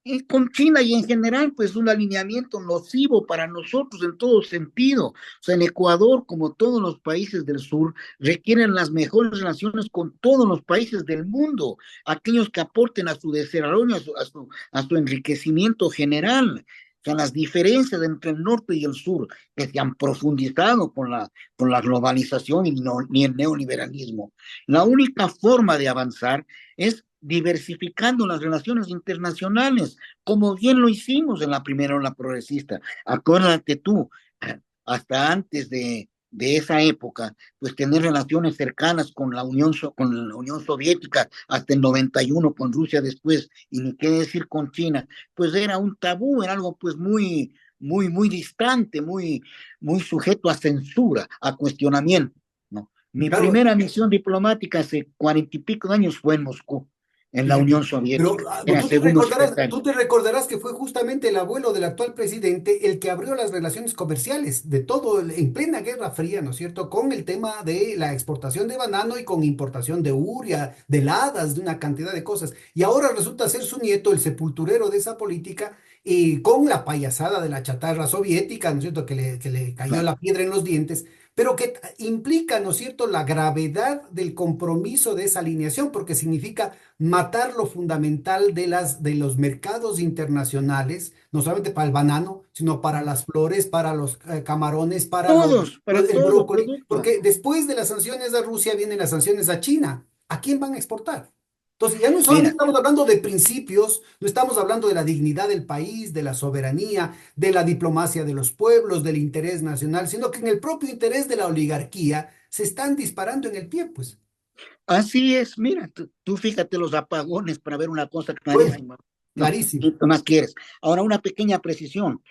Y con China y en general, pues un alineamiento nocivo para nosotros en todo sentido. O sea, en Ecuador, como todos los países del sur, requieren las mejores relaciones con todos los países del mundo, aquellos que aporten a su desarrollo, a su enriquecimiento general. O sea, las diferencias entre el norte y el sur que se han profundizado con la globalización y no, ni el neoliberalismo. La única forma de avanzar es diversificando las relaciones internacionales, como bien lo hicimos en la primera ola progresista. Acuérdate tú, hasta antes de esa época, pues tener relaciones cercanas con la Unión Soviética hasta el 91 con Rusia después, y ni qué decir con China, pues era un tabú, era algo pues muy distante, muy sujeto a censura, a cuestionamiento, ¿no? Mi Claro, primera misión diplomática hace 40 y pico de años fue en Moscú, en la fíjate. Unión Pero Soviética. Era segundo tú secretario. te recordarás que fue justamente el abuelo del actual presidente el que abrió las relaciones comerciales de todo en plena Guerra Fría, ¿no es cierto? Con el tema de la exportación de banano y con importación de uria, de heladas, de una cantidad de cosas. Y ahora resulta ser su nieto el sepulturero de esa política y con la payasada de la chatarra soviética, ¿no es cierto? Que le cayó Claro. la piedra en los dientes, pero que implica, ¿no es cierto?, la gravedad del compromiso de esa alineación, porque significa matar lo fundamental de los mercados internacionales, no solamente para el banano, sino para las flores, para los camarones, para Para el todos los brócoli, productos. porque después de las sanciones a Rusia vienen las sanciones a China. ¿A quién van a exportar? Entonces, ya no solamente Mira, estamos hablando de principios, no estamos hablando de la dignidad del país, de la soberanía, de la diplomacia de los pueblos, del interés nacional, sino que en el propio interés de la oligarquía se están disparando en el pie, pues. así es. Mira, tú fíjate los apagones para ver una cosa Bueno, clarísima. No, clarísimo. ¿qué más quieres? Ahora, una pequeña precisión.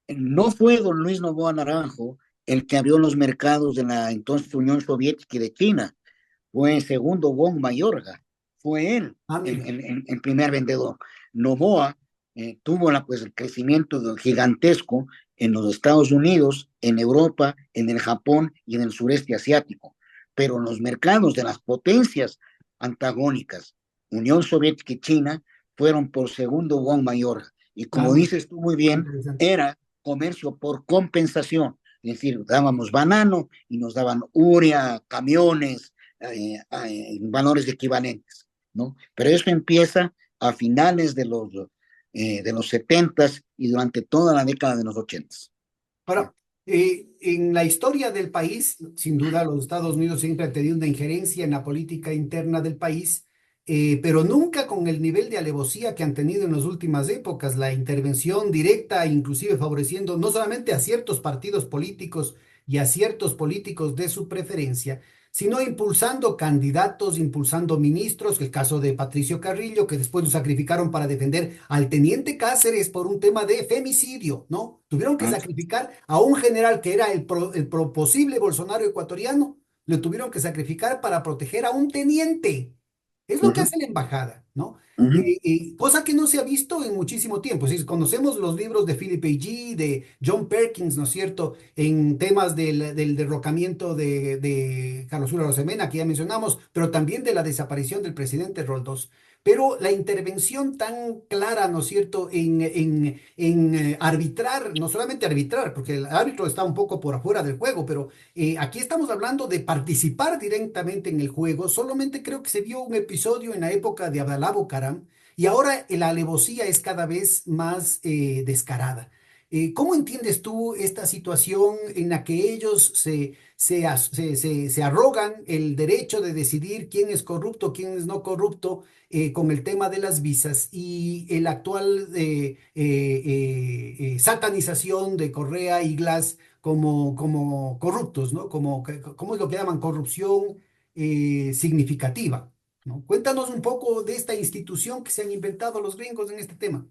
No fue don Luis Noboa Naranjo el que abrió los mercados de la entonces Unión Soviética y de China. Fue el segundo Von Mayorga. Fue él Ah, mira. el primer vendedor. Noboa tuvo pues, el crecimiento gigantesco en los Estados Unidos, en Europa, en el Japón y en el sureste asiático. Pero en los mercados de las potencias antagónicas, Unión Soviética y China, fueron por segundo Von Mayorga. Y Ah, como dices tú muy bien, interesante. era comercio por compensación. Es decir, dábamos banano y nos daban urea, camiones, valores equivalentes, ¿no? Pero eso empieza a finales de los 70 y durante toda la década de los 80. Ahora, en la historia del país, sin duda, los Estados Unidos siempre han tenido una injerencia en la política interna del país pero nunca con el nivel de alevosía que han tenido en las últimas épocas, la intervención directa, inclusive favoreciendo no solamente a ciertos partidos políticos y a ciertos políticos de su preferencia, sino impulsando candidatos, impulsando ministros, el caso de Patricio Carrillo, que después lo sacrificaron para defender al teniente Cáceres por un tema de femicidio, ¿no? Tuvieron que Ah, sacrificar a un general que era el posible Bolsonaro ecuatoriano, le tuvieron que sacrificar para proteger a un teniente. Es lo que ujú, hace la embajada, ¿no? ujú. Cosa que no se ha visto en muchísimo tiempo. Si conocemos los libros de Philip A. G., de John Perkins, ¿no es cierto?, en temas del derrocamiento de Carlos Julio Arosemena, que ya mencionamos, pero también de la desaparición del presidente Roldós. Pero la intervención tan clara, ¿no es cierto?, en arbitrar, no solamente arbitrar, porque el árbitro está un poco por afuera del juego, pero aquí estamos hablando de participar directamente en el juego. Solamente creo que se vio un episodio en la época de Abdalá Bucaram y ahora la alevosía es cada vez más descarada. ¿Cómo entiendes tú esta situación en la que ellos se arrogan el derecho de decidir quién es corrupto, quién es no corrupto, con el tema de las visas y el actual satanización de Correa y Glass como corruptos, ¿no? ¿Cómo es lo que llaman corrupción significativa, ¿no? Cuéntanos un poco de esta institución que se han inventado los gringos en este tema.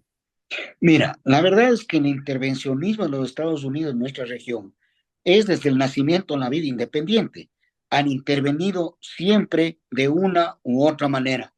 Mira, la verdad es que el intervencionismo de los Estados Unidos en nuestra región es desde el nacimiento en la vida independiente. Han intervenido siempre de una u otra manera,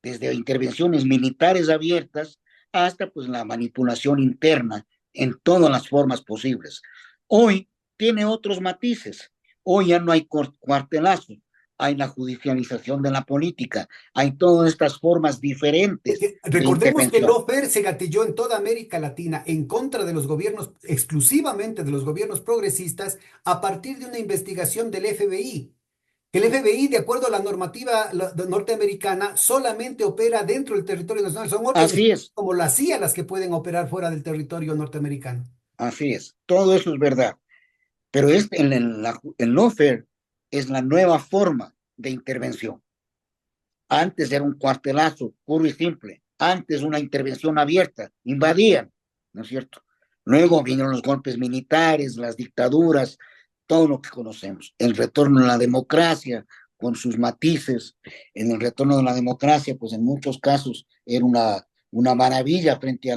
desde intervenciones militares abiertas hasta pues la manipulación interna en todas las formas posibles. Hoy tiene otros matices. Hoy ya no hay cuartelazo, hay la judicialización de la política, hay todas estas formas diferentes de Recordemos que el intervención. lawfare se gatilló en toda América Latina en contra de los gobiernos, exclusivamente de los gobiernos progresistas, a partir de una investigación del FBI. El FBI, de acuerdo a la normativa norteamericana, solamente opera dentro del territorio nacional. Son otras Así instituciones es, como la CIA las que pueden operar fuera del territorio norteamericano. así es, todo eso es verdad, pero el lawfare es la nueva forma de intervención. Antes era un cuartelazo puro y simple. Antes una intervención abierta. Invadían, ¿no es cierto? Luego vinieron los golpes militares, las dictaduras, todo lo que conocemos. El retorno a la democracia con sus matices. En el retorno de la democracia, pues en muchos casos era una maravilla frente a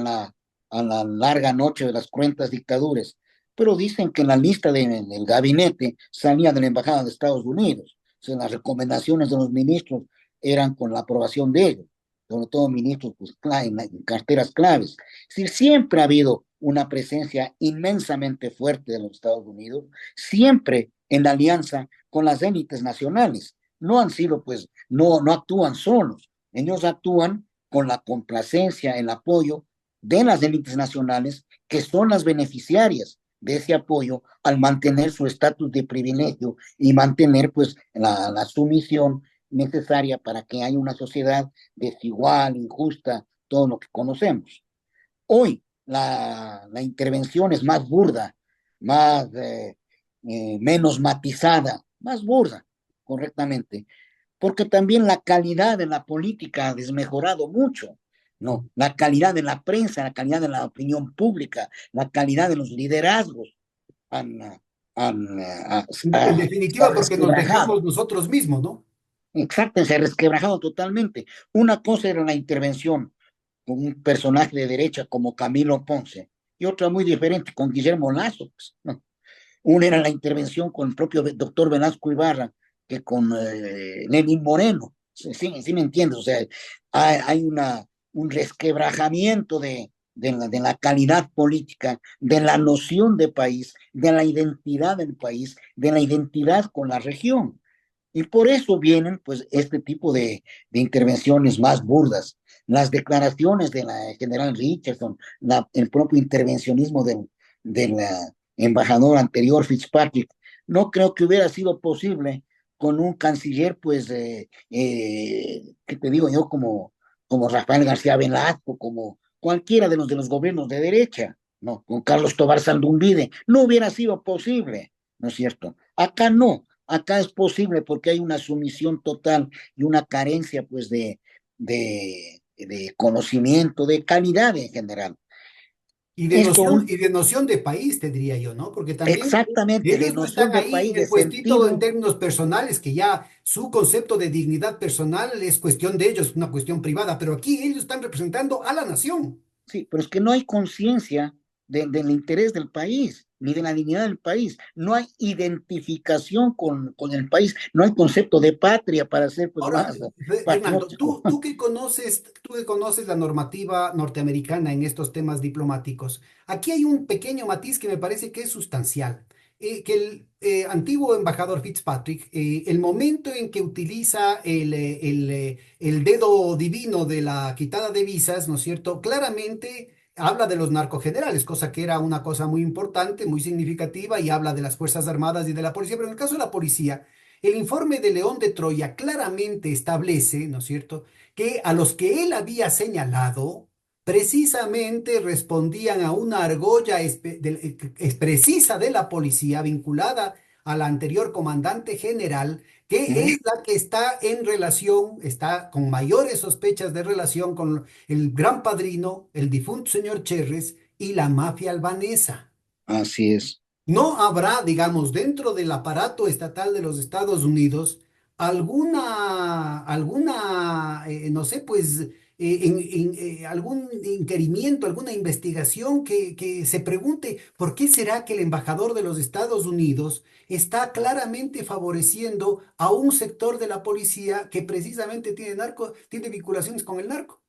la larga noche de las cruentas dictaduras. Pero dicen que en la lista del gabinete salía de la Embajada de Estados Unidos. O sea, las recomendaciones de los ministros eran con la aprobación de ellos, sobre todo ministros pues, en carteras claves. Es decir, siempre ha habido una presencia inmensamente fuerte de los Estados Unidos, siempre en alianza con las élites nacionales. No han sido, pues, no actúan solos, ellos actúan con la complacencia, el apoyo de las élites nacionales, que son las beneficiarias de ese apoyo al mantener su estatus de privilegio y mantener pues la sumisión necesaria para que haya una sociedad desigual, injusta, todo lo que conocemos. Hoy la intervención es más burda, más, menos matizada, más burda, correctamente, porque también la calidad de la política ha desmejorado mucho. No, la calidad de la prensa, la calidad de la opinión pública, la calidad de los liderazgos han, En se ha definitiva, porque nos dejamos resquebrajado. nosotros mismos, ¿no? Exacto, se ha resquebrajado totalmente. Una cosa era la intervención con un personaje de derecha como Camilo Ponce y otra muy diferente con Guillermo Lazo. Pues, ¿no? Una era la intervención con el propio doctor Velasco Ibarra que con Lenín Moreno. Sí, sí, sí me entiendes, o sea, hay un resquebrajamiento de la calidad política, de la noción de país, de la identidad del país, de la identidad con la región. Y por eso vienen, pues, este tipo de intervenciones más burdas. Las declaraciones de la general Richardson, el propio intervencionismo del embajador anterior, Fitzpatrick, no creo que hubiera sido posible con un canciller, pues, ¿qué te digo yo? Como Rafael García Velasco, como cualquiera de los gobiernos de derecha, ¿no? Con Carlos Tobar Sandumbide, no hubiera sido posible, ¿no es cierto? Acá no, acá es posible porque hay una sumisión total y una carencia pues de conocimiento, de calidad en general. Y de noción de país, te diría yo, ¿no? Porque también Exactamente, de ellos no noción están de ahí país, en de el puestito en sentido. términos personales, que ya su concepto de dignidad personal es cuestión de ellos, una cuestión privada, pero aquí ellos están representando a la nación. Sí, pero es que no hay conciencia del interés del país, ni de la dignidad del país. No hay identificación con el país, no hay concepto de patria para ser pues Ahora, más Fernando, patriótico. tú que conoces la normativa norteamericana en estos temas diplomáticos, aquí hay un pequeño matiz que me parece que es sustancial. Que el antiguo embajador Fitzpatrick, el momento en que utiliza el dedo divino de la quitada de visas, ¿no es cierto? Claramente habla de los narcogenerales, cosa que era una cosa muy importante, muy significativa, y habla de las Fuerzas Armadas y de la policía, pero en el caso de la policía, el informe de León de Troya claramente establece, ¿no es cierto?, que a los que él había señalado precisamente respondían a una argolla precisa de la policía vinculada a la anterior comandante general, que ¿Mm? es la que está en relación, está con mayores sospechas de relación con el gran padrino, el difunto señor Cherres y la mafia albanesa. Así es. ¿No habrá, digamos, dentro del aparato estatal de los Estados Unidos no sé, pues, algún inquirimiento, alguna investigación que se pregunte por qué será que el embajador de los Estados Unidos está claramente favoreciendo a un sector de la policía que precisamente tiene vinculaciones con el narco?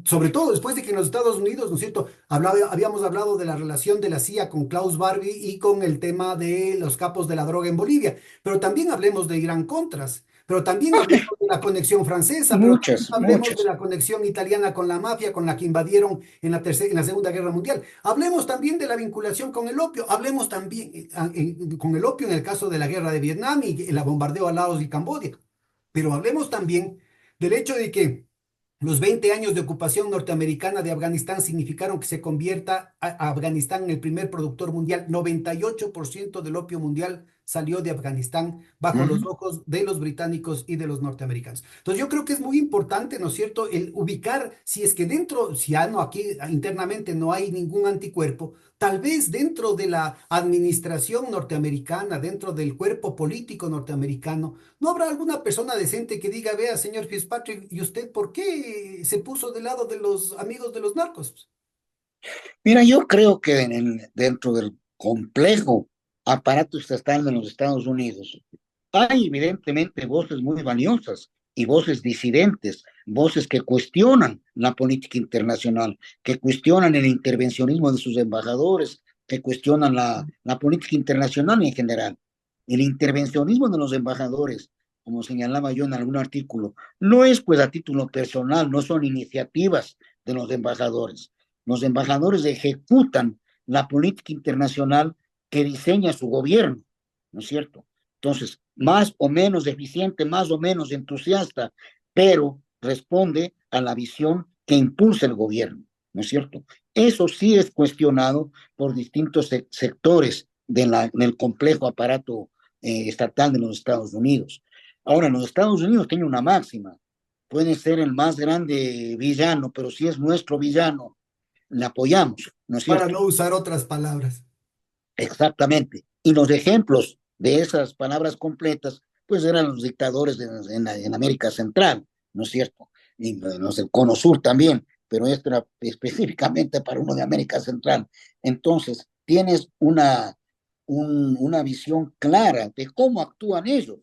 Sobre todo después de que en los Estados Unidos, ¿no es cierto? Habíamos hablado de la relación de la CIA con Klaus Barbie y con el tema de los capos de la droga en Bolivia, pero también hablemos de Irán Contras, pero también hablemos de la conexión francesa, pero también Muchas, hablemos de muchas. la conexión italiana con la mafia, con la que invadieron en la Segunda Guerra Mundial. Hablemos también de la vinculación con el opio, hablemos también con el opio en el caso de la guerra de Vietnam y el bombardeo a Laos y Camboya, pero hablemos también del hecho de que los 20 años de ocupación norteamericana de Afganistán significaron que se convierta a Afganistán en el primer productor mundial. 98% del opio mundial salió de Afganistán bajo los ¿Mm? ojos de los británicos y de los norteamericanos. Entonces yo creo que es muy importante, ¿no es cierto?, el ubicar si es que dentro, si ya no aquí internamente no hay ningún anticuerpo, tal vez dentro de la administración norteamericana, dentro del cuerpo político norteamericano, ¿no habrá alguna persona decente que diga, vea, señor Fitzpatrick, ¿y usted por qué se puso del lado de los amigos de los narcos? Mira, yo creo que dentro del complejo aparato estatal de los Estados Unidos hay evidentemente voces muy valiosas y voces disidentes, voces que cuestionan la política internacional, que cuestionan el intervencionismo de sus embajadores, que cuestionan la política internacional en general. El intervencionismo de los embajadores, como señalaba yo en algún artículo, no es pues a título personal, no son iniciativas de los embajadores. Los embajadores ejecutan la política internacional que diseña su gobierno, ¿no es cierto? Entonces, más o menos eficiente, más o menos entusiasta, pero responde a la visión que impulsa el gobierno, ¿no es cierto? Eso sí es cuestionado por distintos sectores del complejo aparato estatal de los Estados Unidos. Ahora, los Estados Unidos tienen una máxima, puede ser el más grande villano, pero si es nuestro villano, le apoyamos, ¿no es Para cierto? no usar otras palabras. Exactamente. Y los ejemplos de esas palabras completas, pues eran los dictadores en América Central, ¿no es cierto? Y no sé, el Cono Sur también, pero esto era específicamente para uno de América Central. Entonces, tienes una visión clara de cómo actúan ellos.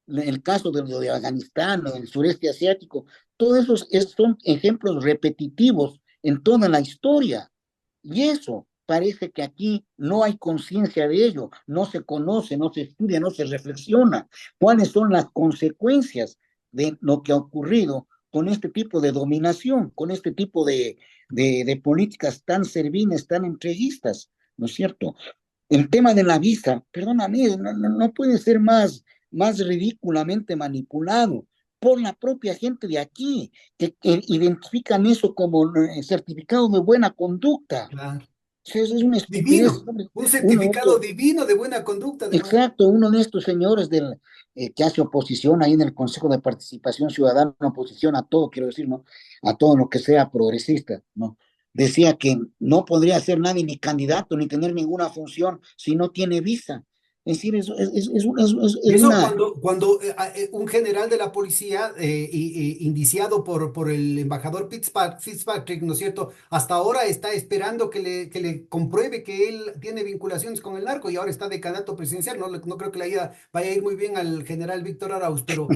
El caso de Afganistán, el sureste asiático, todos esos son ejemplos repetitivos en toda la historia. Y eso parece que aquí no hay conciencia de ello, no se conoce, no se estudia, no se reflexiona cuáles son las consecuencias de lo que ha ocurrido con este tipo de dominación, con este tipo de políticas tan serviles, tan entreguistas, ¿no es cierto? El tema de la visa, perdóname, no puede ser más ridículamente manipulado por la propia gente de aquí, que identifican eso como certificado de buena conducta. Claro. Es una estupidez, Divino, hombre. un Uno de certificado estos, divino de buena conducta, además. exacto, uno de estos señores que hace oposición ahí en el Consejo de Participación Ciudadana, oposición a todo, quiero decir, ¿no? A todo lo que sea progresista, ¿no? Decía que no podría ser nadie ni candidato ni tener ninguna función si no tiene visa. Es decir, es Eso una. cuando un general de la policía indiciado por el embajador Fitzpatrick, ¿no es cierto? Hasta ahora está esperando que le compruebe que él tiene vinculaciones con el narco y ahora está de candidato presidencial. No, no creo que vaya a ir muy bien al general Víctor Arauz, pero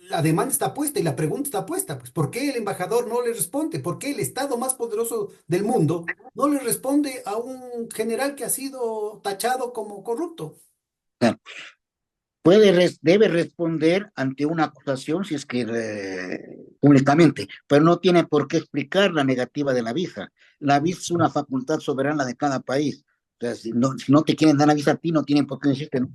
la demanda está puesta y la pregunta está puesta. Pues, ¿por qué el embajador no le responde? ¿Por qué el Estado más poderoso del mundo no le responde a un general que ha sido tachado como corrupto? Debe responder ante una acusación si es que públicamente, pero no tiene por qué explicar la negativa de la visa. La visa es una facultad soberana de cada país. O sea, si no te quieren dar la visa a ti, no tienen por qué decirte, no,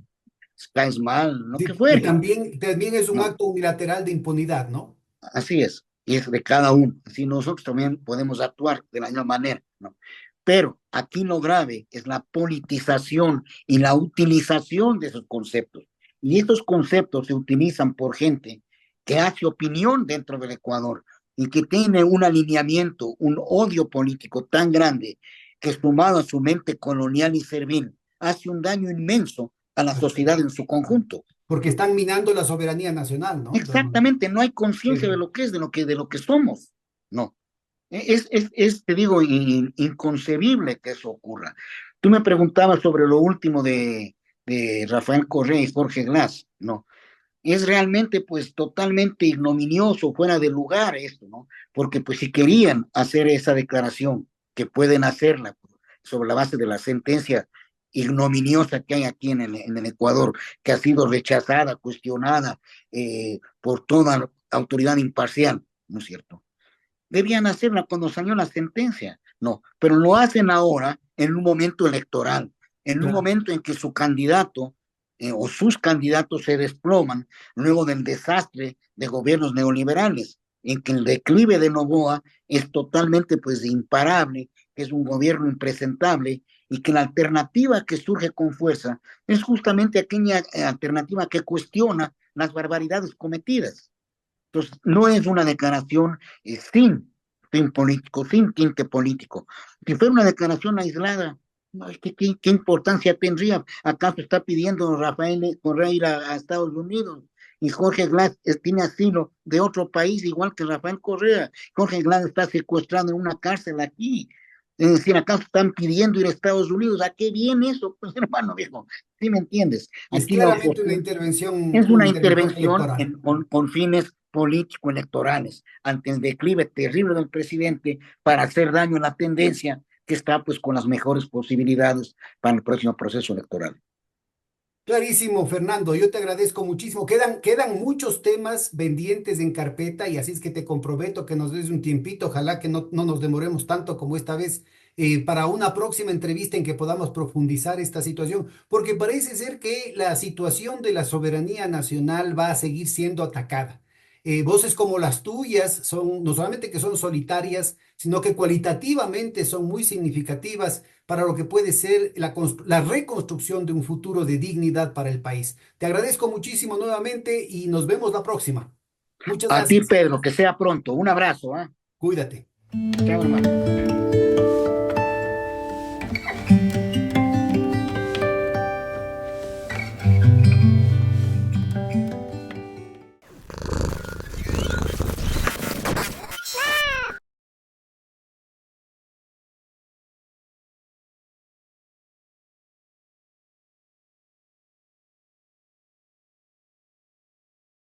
caes mal, no que Sí, y fuere. también es un No, acto unilateral de impunidad, ¿no? así es, y es de cada uno. Así nosotros también podemos actuar de la misma manera, ¿no? Pero aquí lo grave es la politización y la utilización de esos conceptos. Y estos conceptos se utilizan por gente que hace opinión dentro del Ecuador y que tiene un alineamiento, un odio político tan grande que sumado a su mente colonial y servil, hace un daño inmenso a la Así sociedad es. en su conjunto. Porque están minando la soberanía nacional, ¿no? Exactamente, no hay conciencia de Sí. lo que es, de lo que somos. No. Te digo, inconcebible que eso ocurra. Tú me preguntabas sobre lo último de Rafael Correa y Jorge Glass, ¿no? Es realmente pues totalmente ignominioso, fuera de lugar esto, ¿no? Porque pues si querían hacer esa declaración, que pueden hacerla sobre la base de la sentencia ignominiosa que hay aquí en el Ecuador, que ha sido rechazada, cuestionada por toda autoridad imparcial, ¿no es cierto? Debían hacerla cuando salió la sentencia, no, pero lo hacen ahora en un momento electoral, en un Claro. momento en que su candidato o sus candidatos se desploman luego del desastre de gobiernos neoliberales, en que el declive de Noboa es totalmente pues imparable, que es un gobierno impresentable y que la alternativa que surge con fuerza es justamente aquella alternativa que cuestiona las barbaridades cometidas. Entonces, no es una declaración sin fin político, sin tinte político. Si fuera una declaración aislada, no, es que, ¿qué importancia tendría? ¿Acaso está pidiendo Rafael Correa ir a Estados Unidos? Y Jorge Glass tiene asilo de otro país, igual que Rafael Correa. Jorge Glass está secuestrado en una cárcel aquí. Es decir, ¿acaso están pidiendo ir a Estados Unidos? ¿A qué viene eso? Pues hermano viejo, ¿sí me entiendes? Es Aquí la claramente oposición es una una intervención intervención electoral. con fines político-electorales ante el declive terrible del presidente para hacer daño a la tendencia que está pues con las mejores posibilidades para el próximo proceso electoral. Clarísimo, Fernando, yo te agradezco muchísimo. Quedan muchos temas pendientes en carpeta y así es que te comprometo que nos des un tiempito. Ojalá que no nos demoremos tanto como esta vez para una próxima entrevista en que podamos profundizar esta situación, porque parece ser que la situación de la soberanía nacional va a seguir siendo atacada. Voces como las tuyas son no solamente que son solitarias, sino que cualitativamente son muy significativas para lo que puede ser la reconstrucción de un futuro de dignidad para el país. Te agradezco muchísimo nuevamente y nos vemos la próxima. Muchas A ti, gracias. Pedro, que sea pronto. Un abrazo. ¿Eh? Cuídate. Chao, hermano.